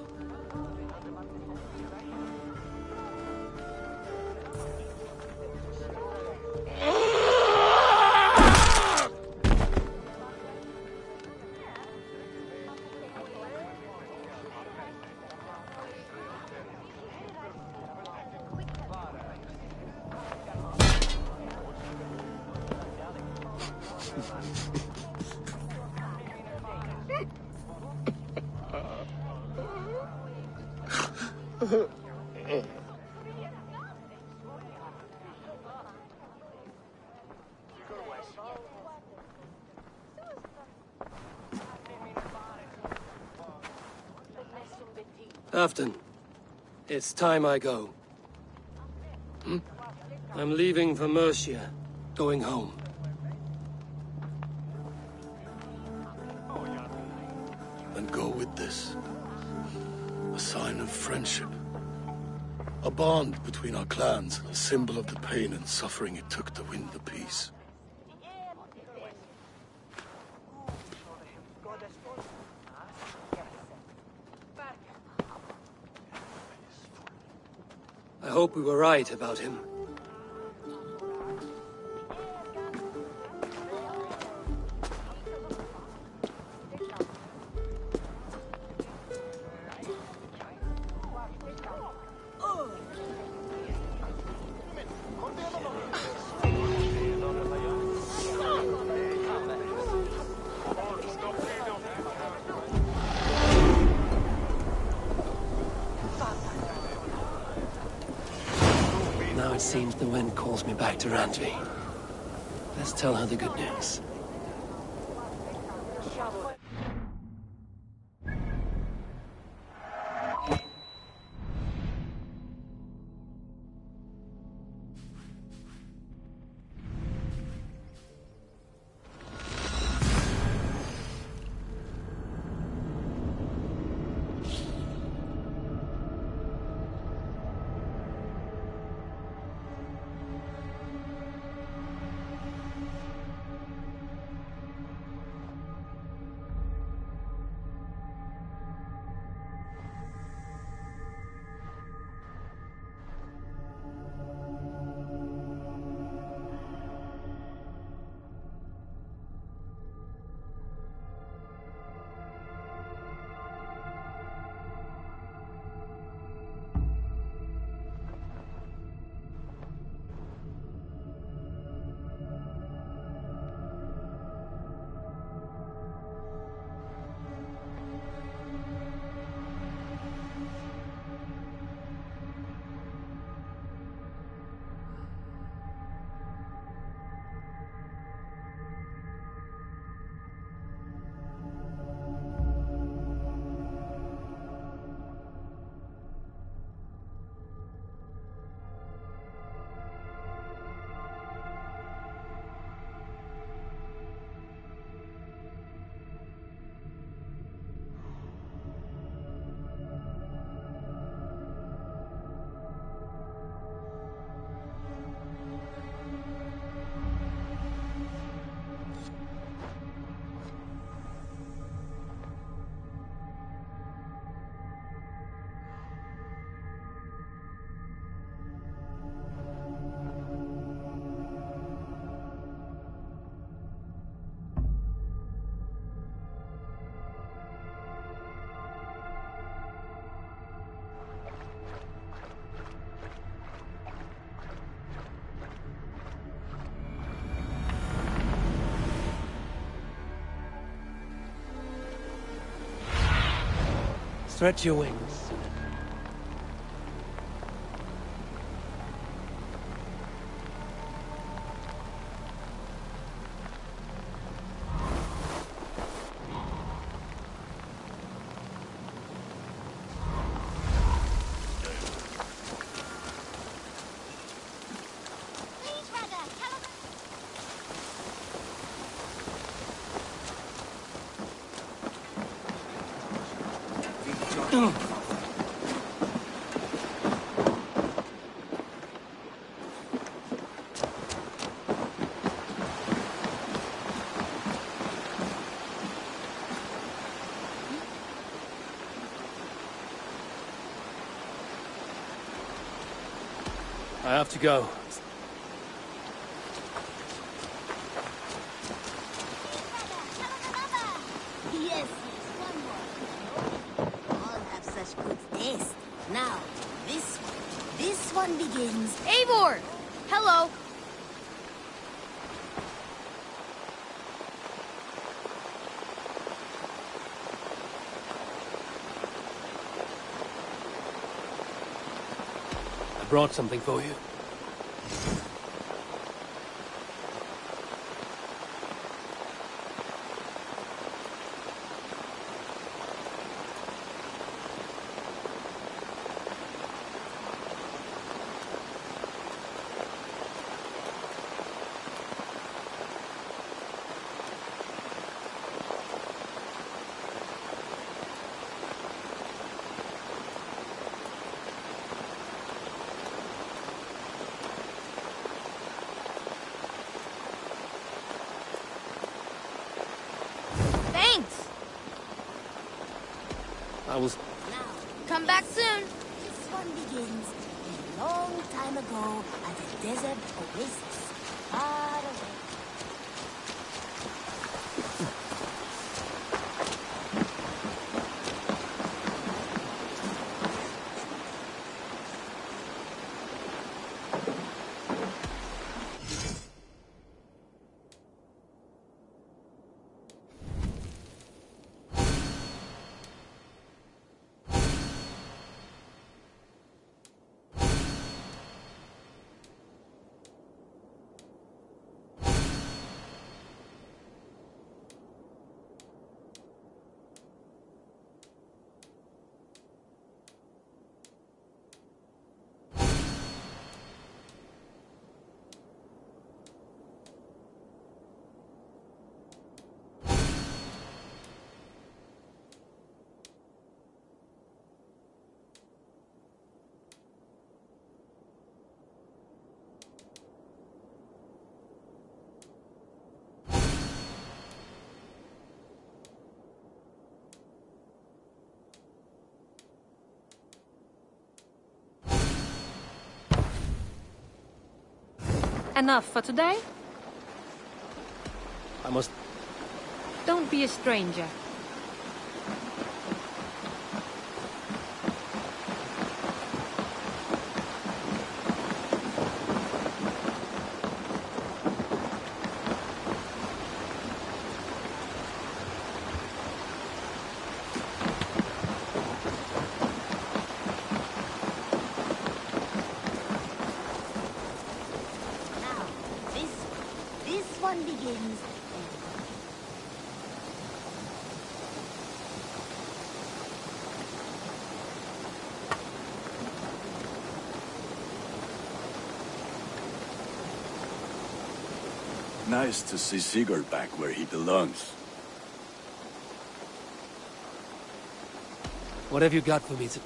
Halfdan, it's time I go. I'm leaving for Mercia, going home. And go with this. A sign of friendship. A bond between our clans, a symbol of the pain and suffering it took to win the peace. I hope we were right about him. Now it seems the wind calls me back to Randvi. Let's tell her the good news. Stretch your wings. I have to go. Yes, one more. All have such good taste. Now, this one begins. Eivor! Hello! I brought something for you. Thanks! I will... Come back soon! This one begins a long time ago at a desert oasis, far away. Enough for today? I must... Don't be a stranger. This one begins. Nice to see Sigurd back where he belongs. What have you got for me to...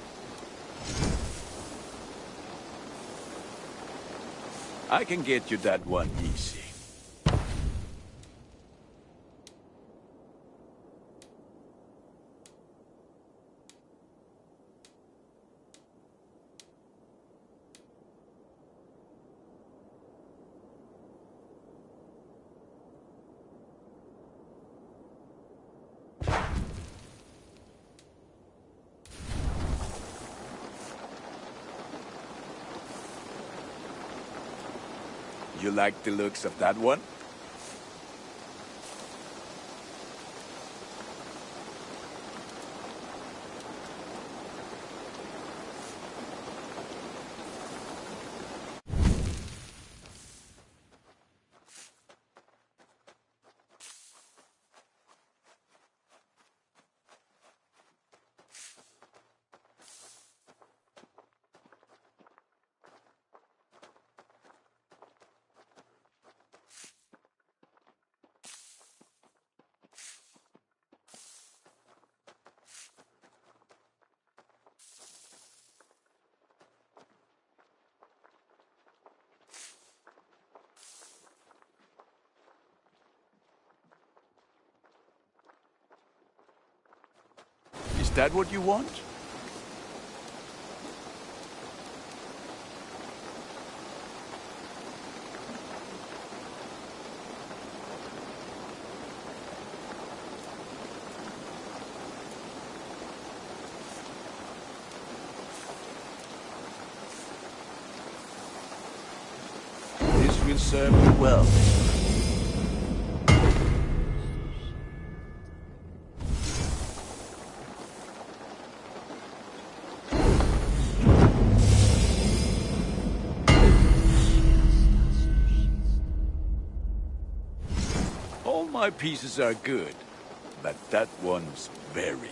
I can get you that one easy. You like the looks of that one? that what you want? This will serve you well. All my pieces are good, but that one's very good.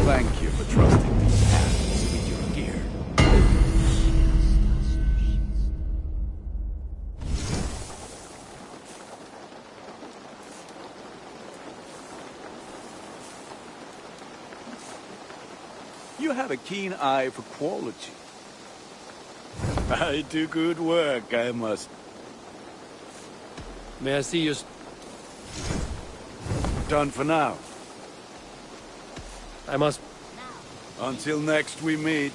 Thank you for trusting these hands with your gear. You have a keen eye for quality. I do good work, I must. May I see your... Done for now. I must... Until next we meet.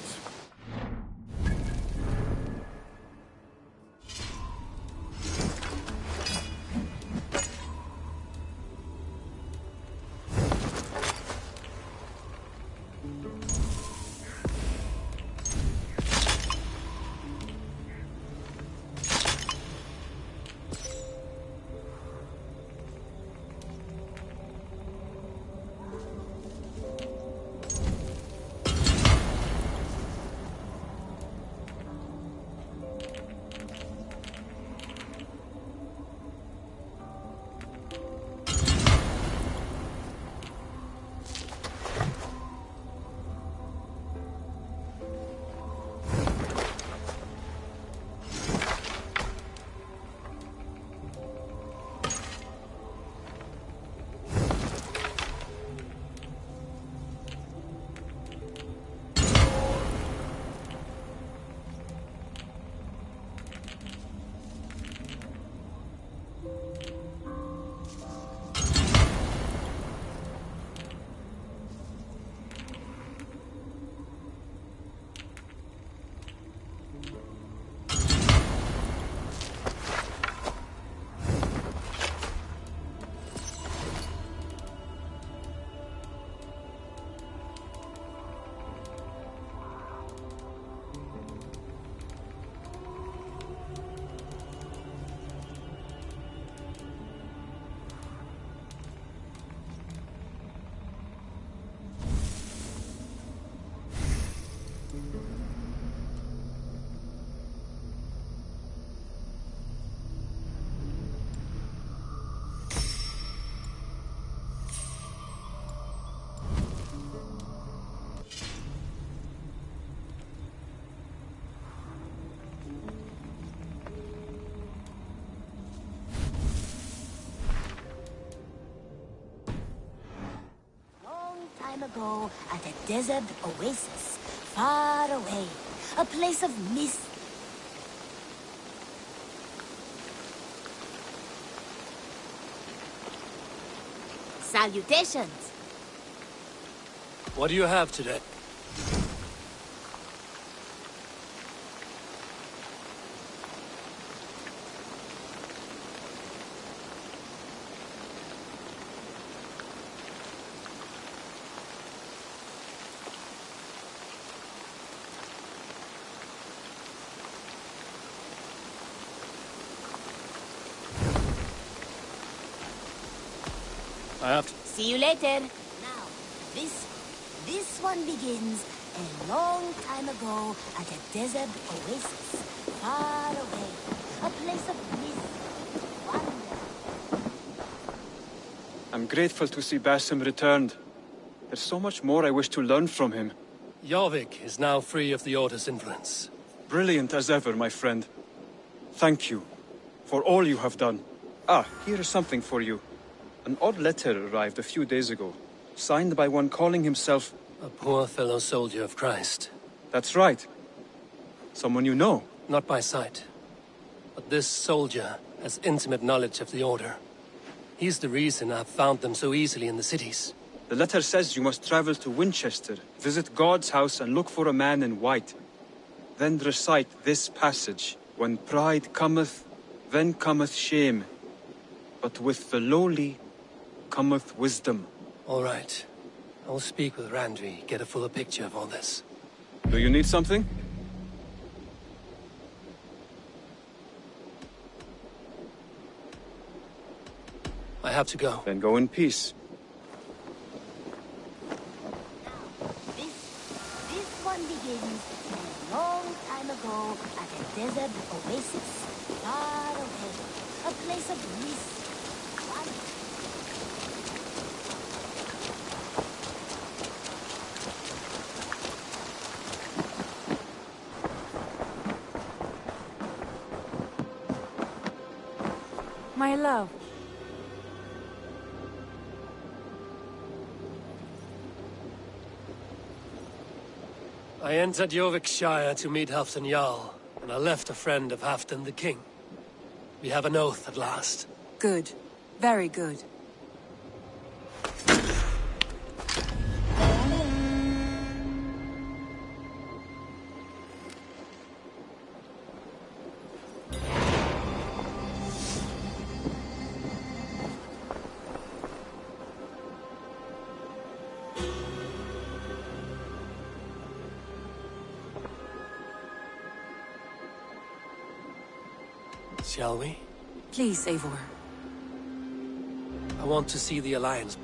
Time ago at a desert oasis, far away, a place of mist. Salutations. What do you have today? I have to... See you later. Now, this one begins a long time ago at a desert oasis, far away, a place of mist, wonder. I'm grateful to see Basim returned. There's so much more I wish to learn from him. Jorvik is now free of the Order's influence. Brilliant as ever, my friend. Thank you for all you have done. Ah, here is something for you. An odd letter arrived a few days ago, signed by one calling himself... A poor fellow soldier of Christ. That's right. Someone you know. Not by sight. But this soldier has intimate knowledge of the Order. He's the reason I've found them so easily in the cities. The letter says you must travel to Winchester, visit God's house and look for a man in white. Then recite this passage. When pride cometh, then cometh shame. But with the lowly cometh wisdom. All right. I'll speak with Randvi, get a fuller picture of all this. Do you need something? I have to go. Then go in peace. This one begins a long time ago at a desert oasis far away. A place of mist. My love. I entered Jorvikshire to meet Halfdan Jarl, and I left a friend of Halfdan the King. We have an oath at last. Good. Very good. Shall we? Please, Eivor. I want to see the Alliance.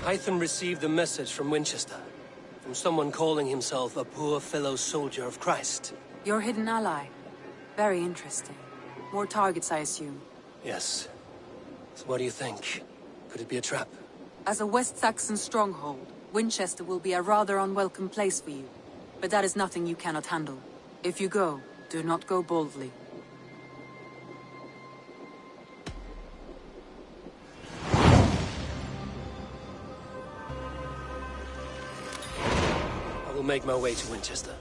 Hytham received a message from Winchester, from someone calling himself a poor fellow soldier of Christ. Your hidden ally. Very interesting. More targets, I assume. Yes. So what do you think? Could it be a trap? As a West Saxon stronghold, Winchester will be a rather unwelcome place for you. But that is nothing you cannot handle. If you go, do not go boldly. I will make my way to Winchester.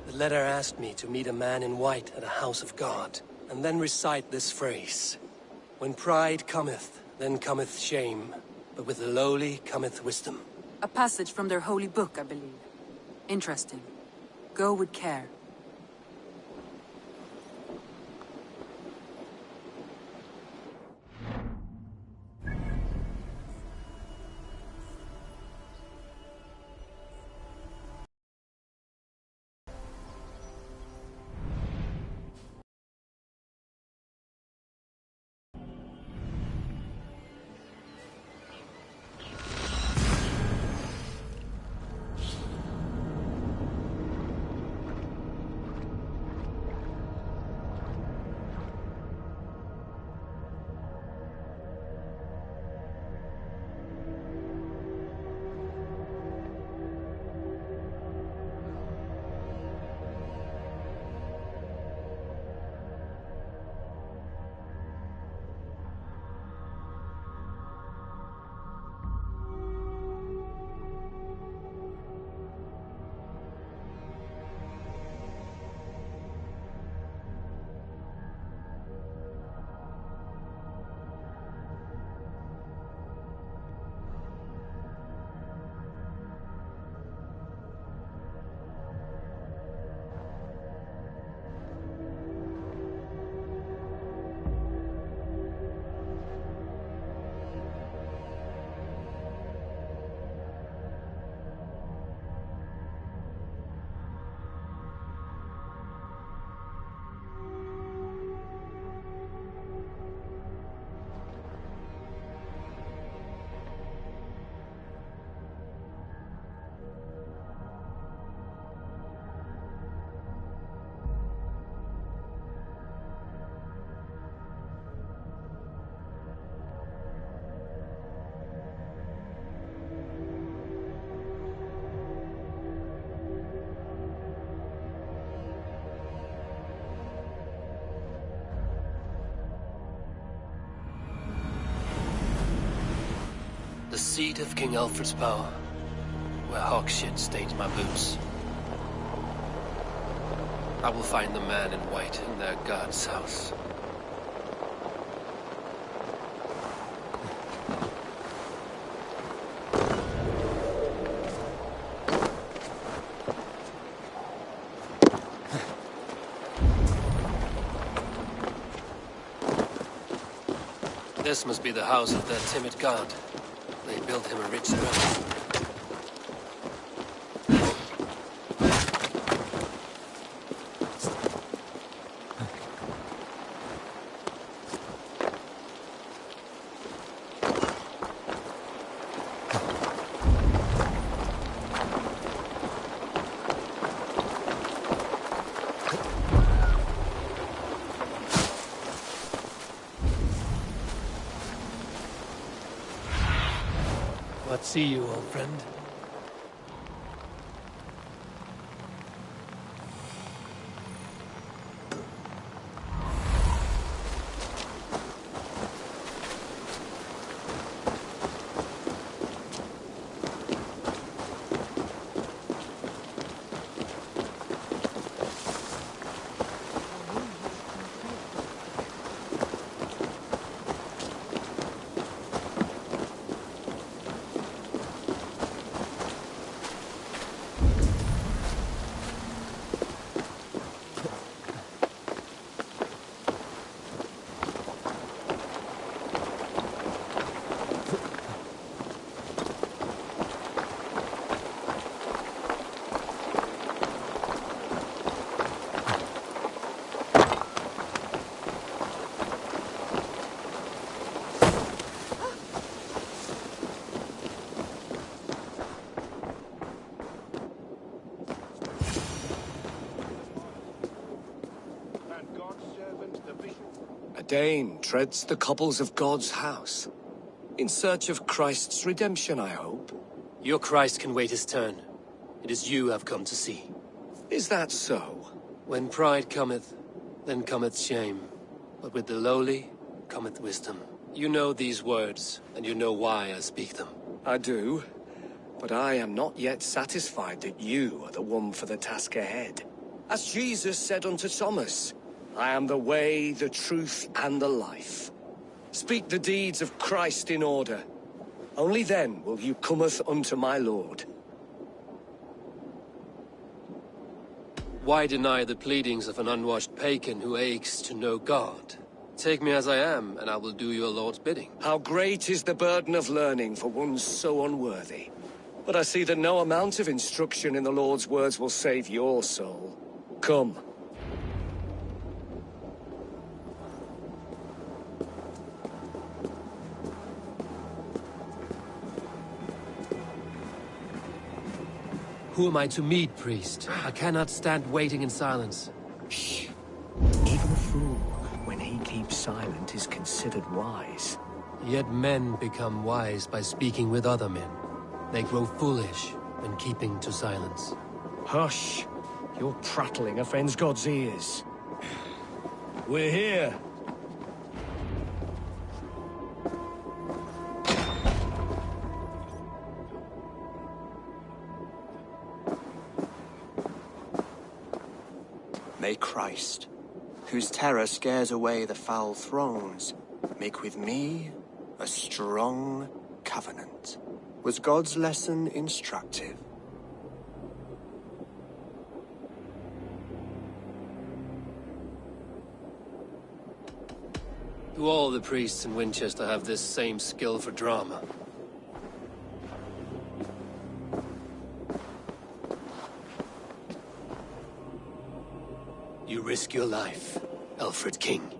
The letter asked me to meet a man in white at a house of God, and then recite this phrase. When pride cometh, then cometh shame, but with the lowly cometh wisdom. A passage from their holy book, I believe. Interesting. Go with care. seat of King Alfred's power, where hawk shit stains my boots. I will find the man in white in their god's house. This must be the house of their timid god. They built him a rich dwelling. What see you, old friend? A Dane treads the cobbles of God's house. In search of Christ's redemption, I hope. Your Christ can wait his turn. It is you I've come to see. Is that so? When pride cometh, then cometh shame. But with the lowly, cometh wisdom. You know these words, and you know why I speak them. I do. But I am not yet satisfied that you are the one for the task ahead. As Jesus said unto Thomas, I am the way, the truth, and the life. Speak the deeds of Christ in order. Only then will you cometh unto my Lord. Why deny the pleadings of an unwashed pagan who aches to know God? Take me as I am, and I will do your Lord's bidding. How great is the burden of learning for one so unworthy. But I see that no amount of instruction in the Lord's words will save your soul. Come. Who am I to meet, priest? I cannot stand waiting in silence. Shh. Even a fool, when he keeps silent, is considered wise. Yet men become wise by speaking with other men. They grow foolish when keeping to silence. Hush! Your prattling offends God's ears. We're here. May Christ, whose terror scares away the foul thrones, make with me a strong covenant. Was God's lesson instructive? Do all the priests in Winchester have this same skill for drama? You risk your life, Alfred King.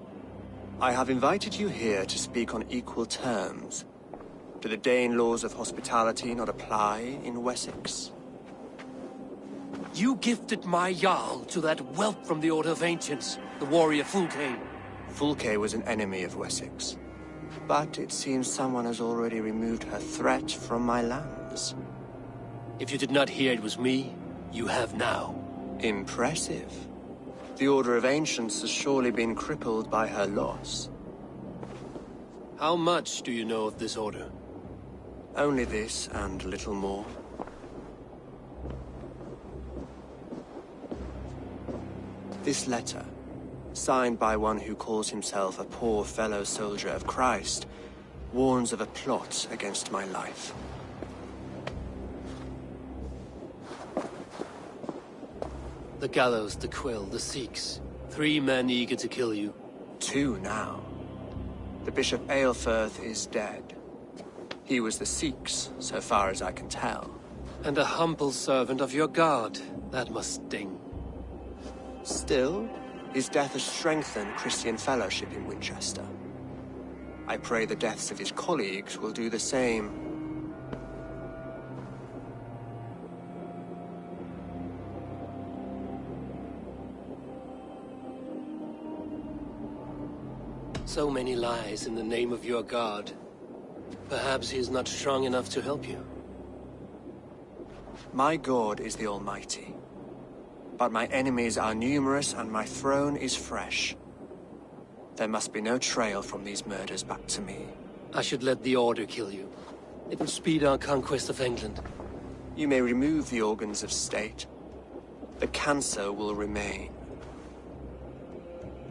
I have invited you here to speak on equal terms. Do the Dane laws of hospitality not apply in Wessex? You gifted my Jarl to that whelp from the Order of Ancients, the warrior Fulke. Fulke was an enemy of Wessex. But it seems someone has already removed her threat from my lands. If you did not hear it was me, you have now. Impressive. The Order of Ancients has surely been crippled by her loss. How much do you know of this order? Only this and little more. This letter, signed by one who calls himself a poor fellow soldier of Christ, warns of a plot against my life. The gallows, the quill, the Sikhs. 3 men eager to kill you. 2 now. The Bishop Aelfirth is dead. He was the Sikhs, so far as I can tell. And a humble servant of your god. That must sting. Still, his death has strengthened Christian fellowship in Winchester. I pray the deaths of his colleagues will do the same. So many lies in the name of your god. Perhaps he is not strong enough to help you. My God is the Almighty. But my enemies are numerous and my throne is fresh. There must be no trail from these murders back to me. I should let the Order kill you. It will speed our conquest of England. You may remove the organs of state. The cancer will remain.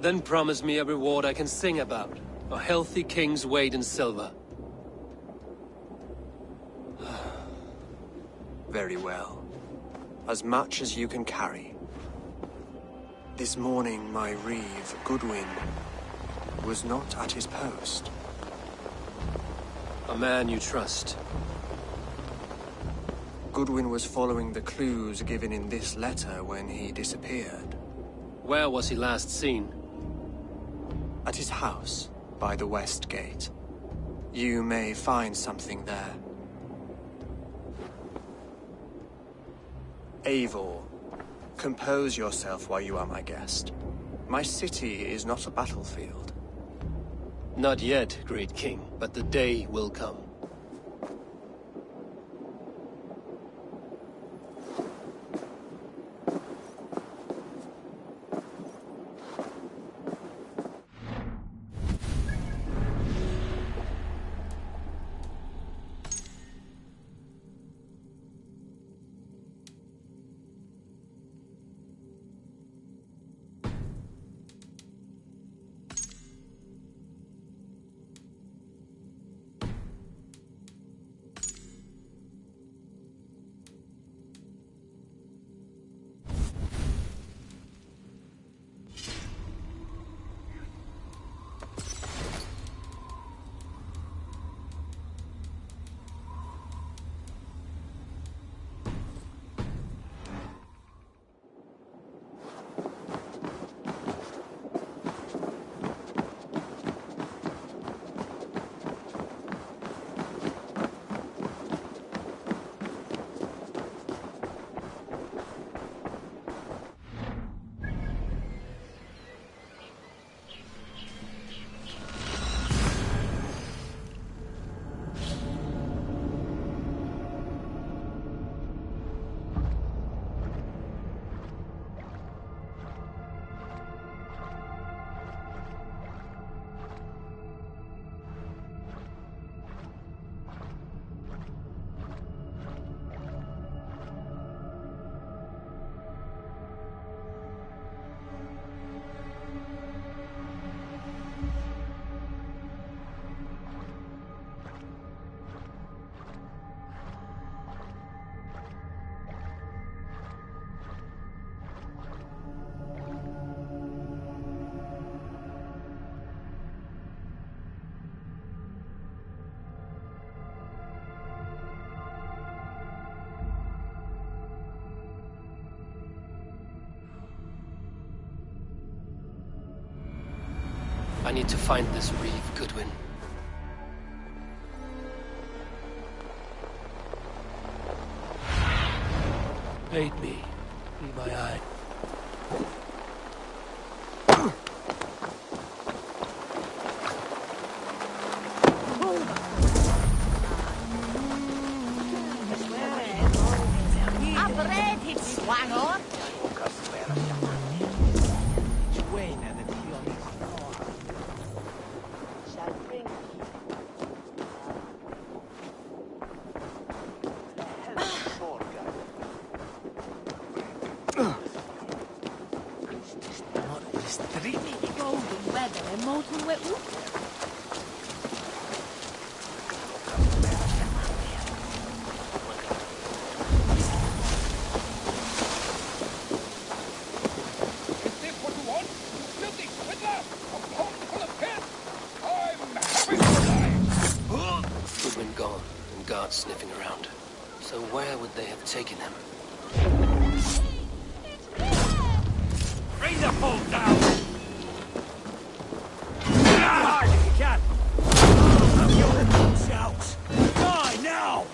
Then promise me a reward I can sing about. A healthy king's weight in silver. Very well. As much as you can carry. This morning, my reeve, Goodwin, was not at his post. A man you trust. Goodwin was following the clues given in this letter when he disappeared. Where was he last seen? At his house, by the west gate. You may find something there. Eivor, compose yourself while you are my guest. My city is not a battlefield. Not yet, great king, but the day will come. I need to find this reeve, Goodwin. Aid me. Be my eye. Goodwin gone, and guards sniffing around. So where would they have taken him? Bring the boat down! Hard if you can! Shout! Die now!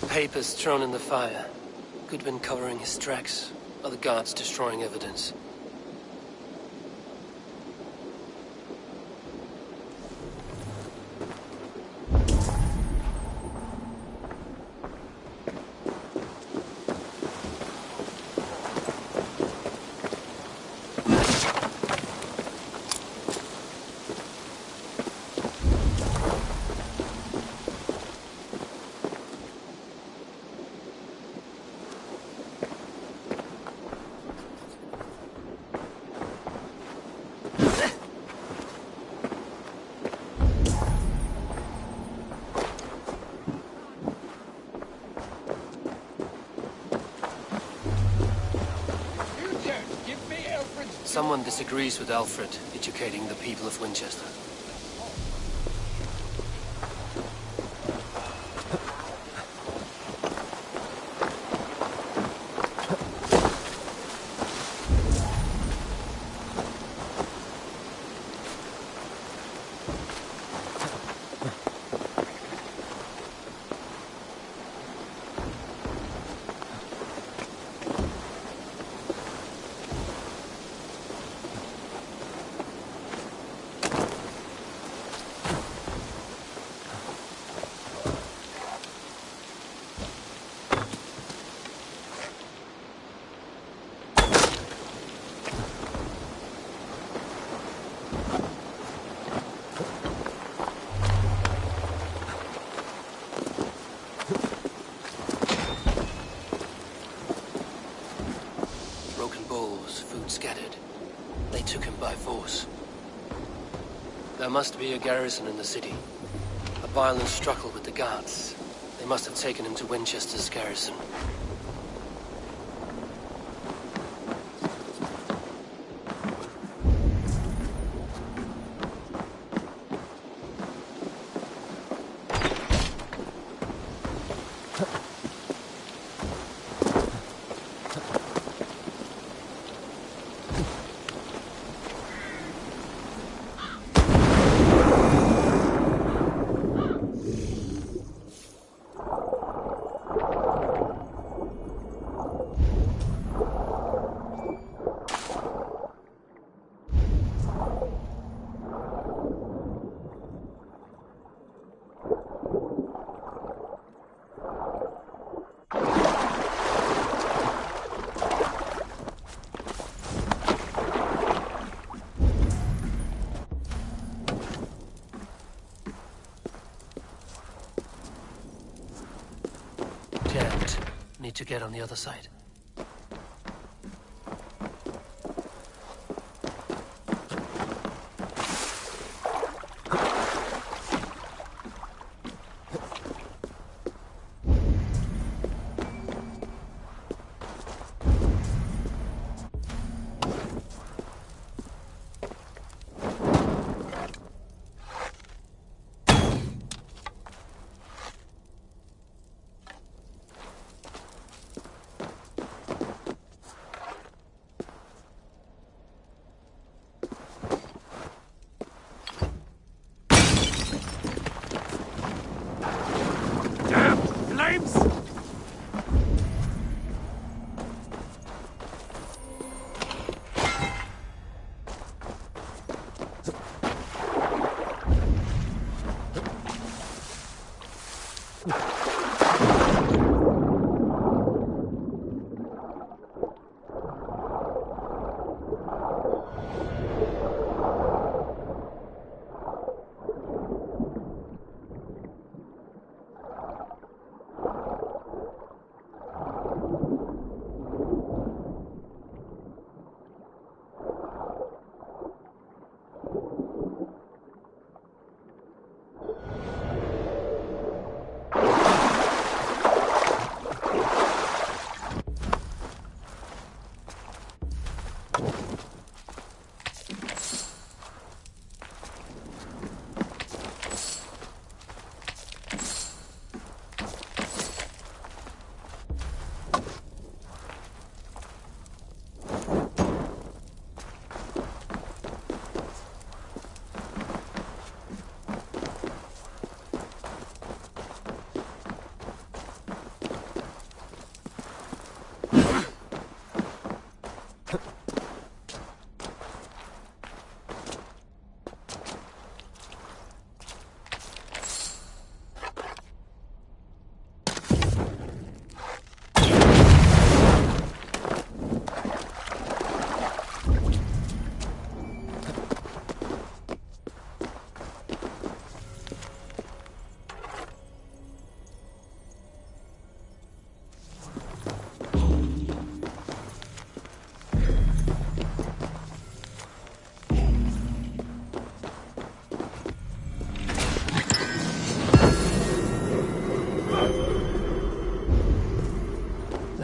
Papers thrown in the fire. Goodwin covering his tracks. Other guards destroying evidence. Someone disagrees with Alfred educating the people of Winchester. Scattered. They took him by force. There must be a garrison in the city. A violent struggle with the guards. They must have taken him to Winchester's garrison. Need to get on the other side.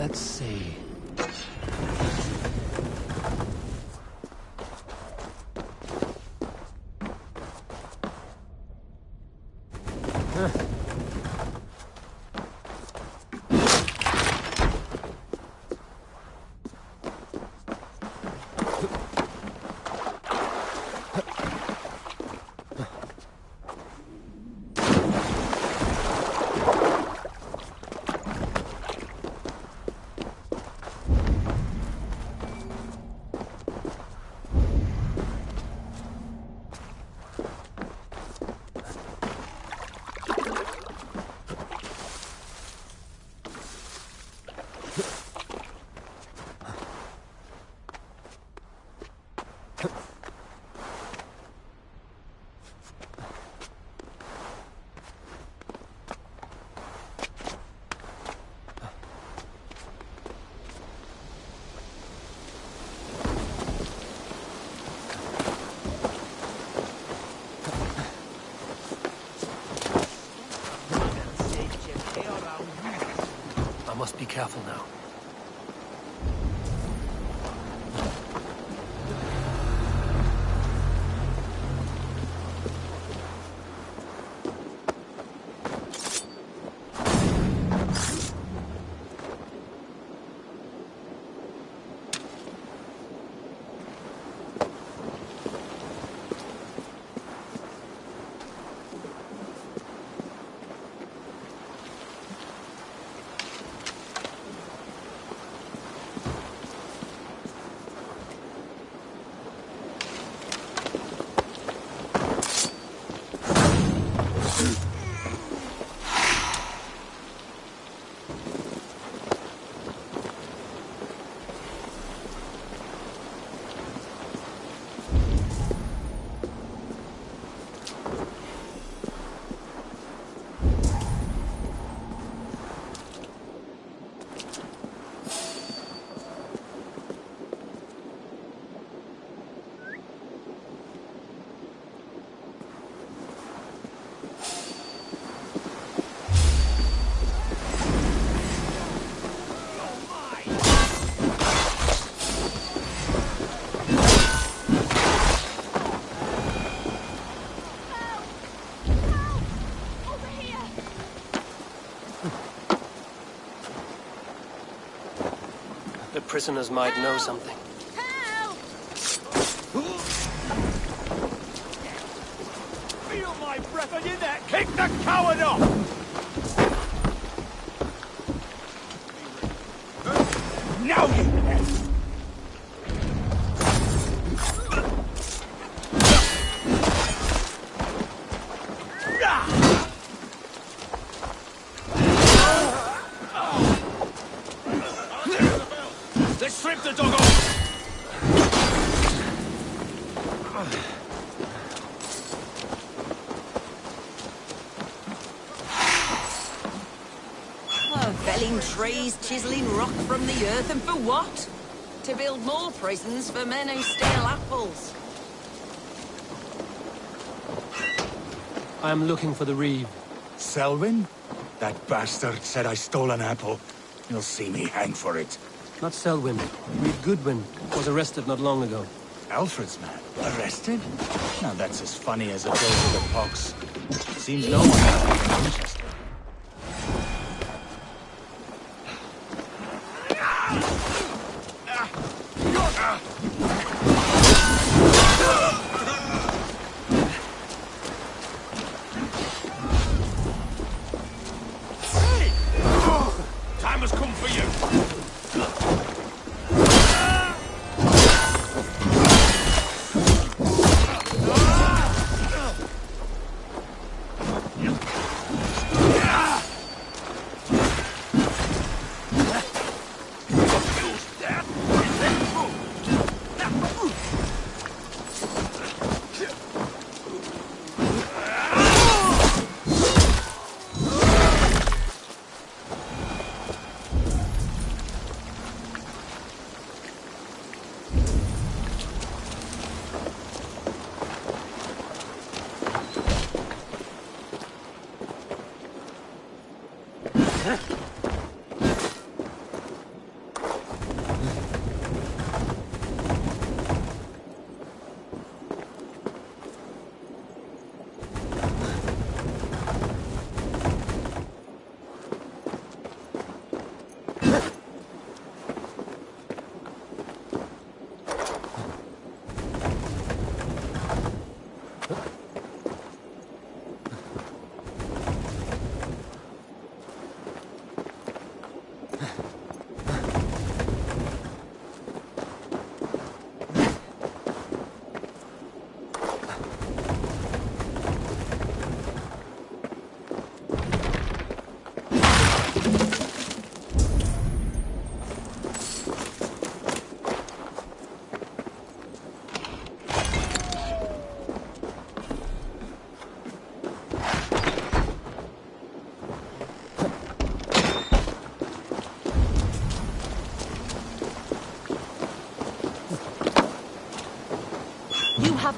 Let's see. I must be careful now. The prisoners might know something. Feel my breath on your neck! Kick the coward off! Now you Let's strip the dog off! Felling trees, chiseling rock from the earth, and for what? To build more prisons for men who steal apples. I'm looking for the Reeve. Selwyn? That bastard said I stole an apple. You'll see me hang for it. Not Selwyn. Reeve Goodwin was arrested not long ago. Alfred's man? Arrested? Now that's as funny as a dose of the pox. Seems no one has been Winchester. Time has come for you!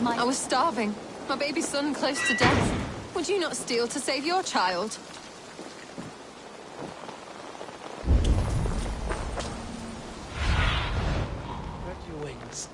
of my... I was starving. My baby son close to death. Would you not steal to save your child? Spread your wings.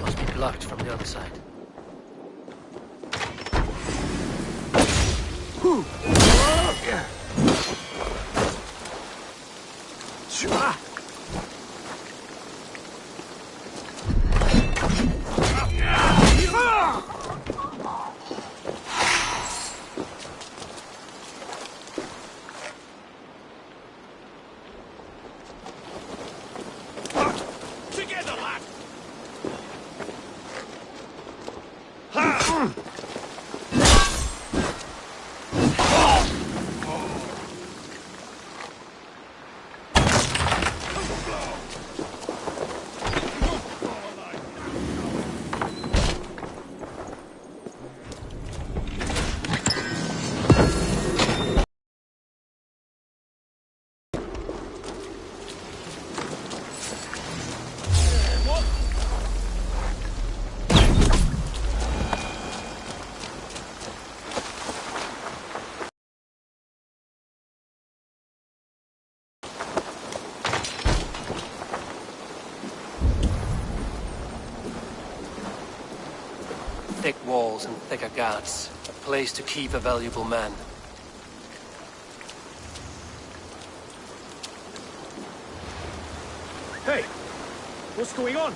Must be blocked from the other side. Thick walls and thicker guards. A place to keep a valuable man. Hey! What's going on?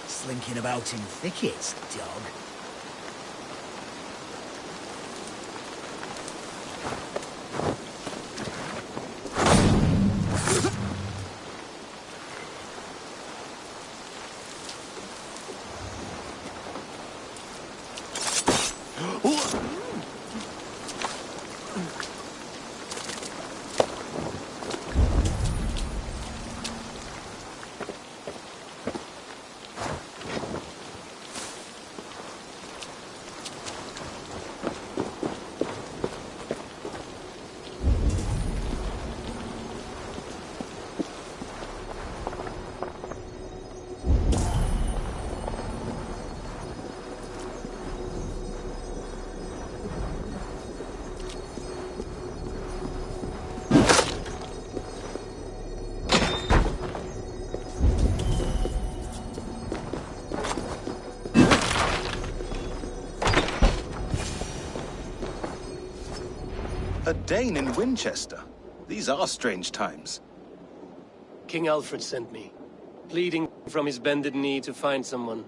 Slinking about in thickets, dog. A Dane in Winchester. These are strange times. King Alfred sent me, pleading from his bended knee to find someone.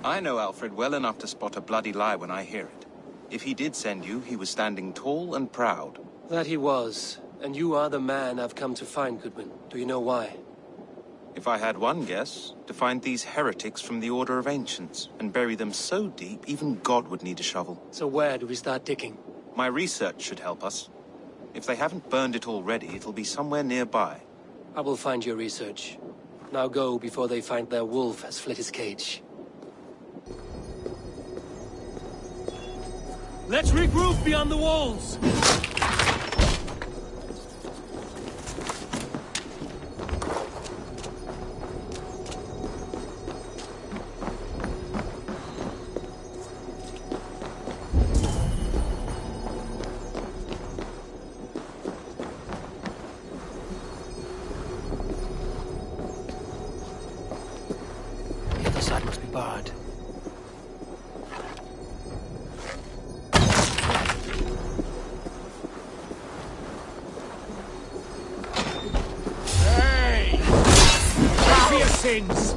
I know Alfred well enough to spot a bloody lie when I hear it. If he did send you, he was standing tall and proud. That he was. And you are the man I've come to find, Goodwin. Do you know why? If I had one guess, to find these heretics from the Order of Ancients, and bury them so deep, even God would need a shovel. So where do we start digging? My research should help us. If they haven't burned it already, it'll be somewhere nearby. I will find your research. Now go before they find their wolf has fled his cage. Let's regroup beyond the walls! bard. Hey! Pay for your sins!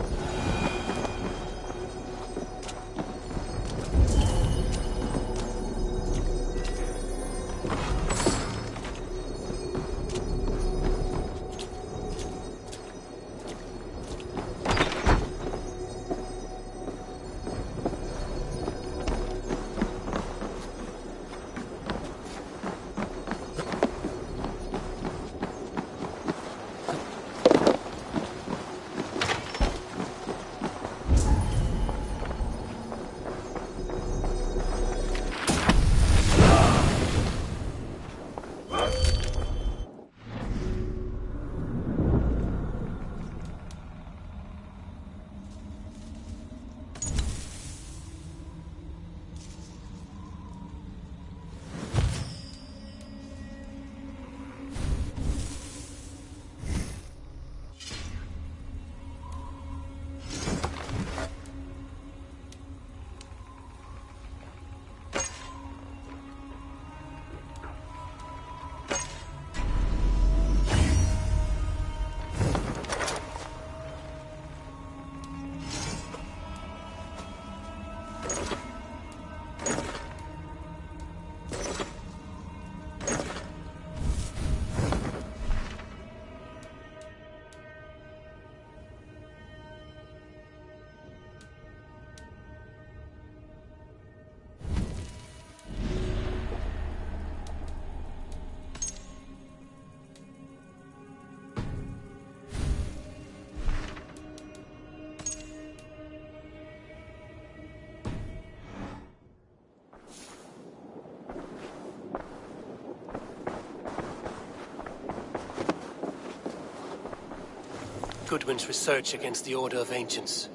Goodwin's research against the Order of Ancients.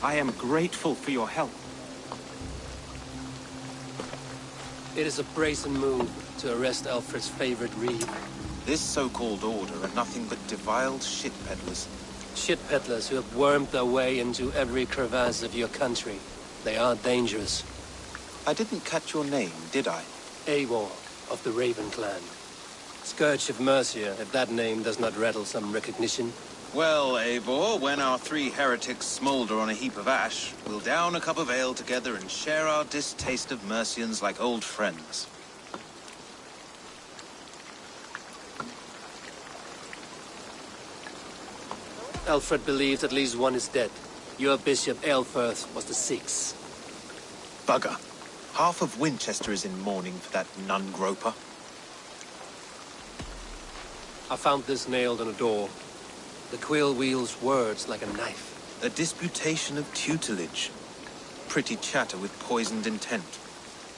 I am grateful for your help. It is a brazen move to arrest Alfred's favorite reeve. This so-called order are nothing but deviled shit peddlers. Shit peddlers who have wormed their way into every crevasse of your country. They are dangerous. I didn't catch your name, did I? Eivor, of the Raven clan. Scourge of Mercia, if that name does not rattle some recognition. Well, Eivor, when our three heretics smolder on a heap of ash, we'll down a cup of ale together and share our distaste of Mercians like old friends. Alfred believes at least one is dead. Your Bishop Aelfirth was the sixth. Bugger. Half of Winchester is in mourning for that nun-groper. I found this nailed on a door. The quill wields words like a knife. A disputation of tutelage. Pretty chatter with poisoned intent.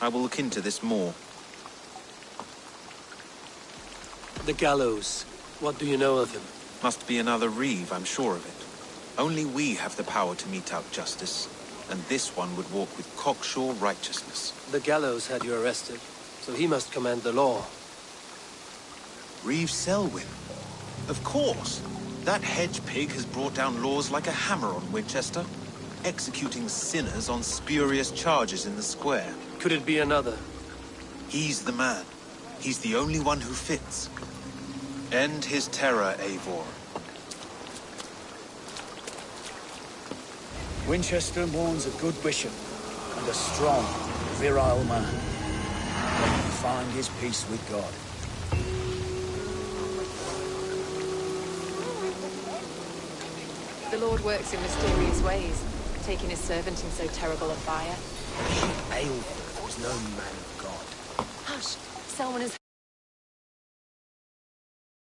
I will look into this more. The gallows. What do you know of him? Must be another Reeve, I'm sure of it. Only we have the power to mete out justice, and this one would walk with cocksure righteousness. The gallows had you arrested, so he must command the law. Reeve Selwyn. Of course. That hedge pig has brought down laws like a hammer on Winchester, executing sinners on spurious charges in the square. Could it be another? He's the man. He's the only one who fits. End his terror, Eivor. Winchester mourns a good bishop and a strong, virile man. Let him find his peace with God. The Lord works in mysterious ways, taking his servant in so terrible a fire. Eivor was no man of God. Hush! Selwyn is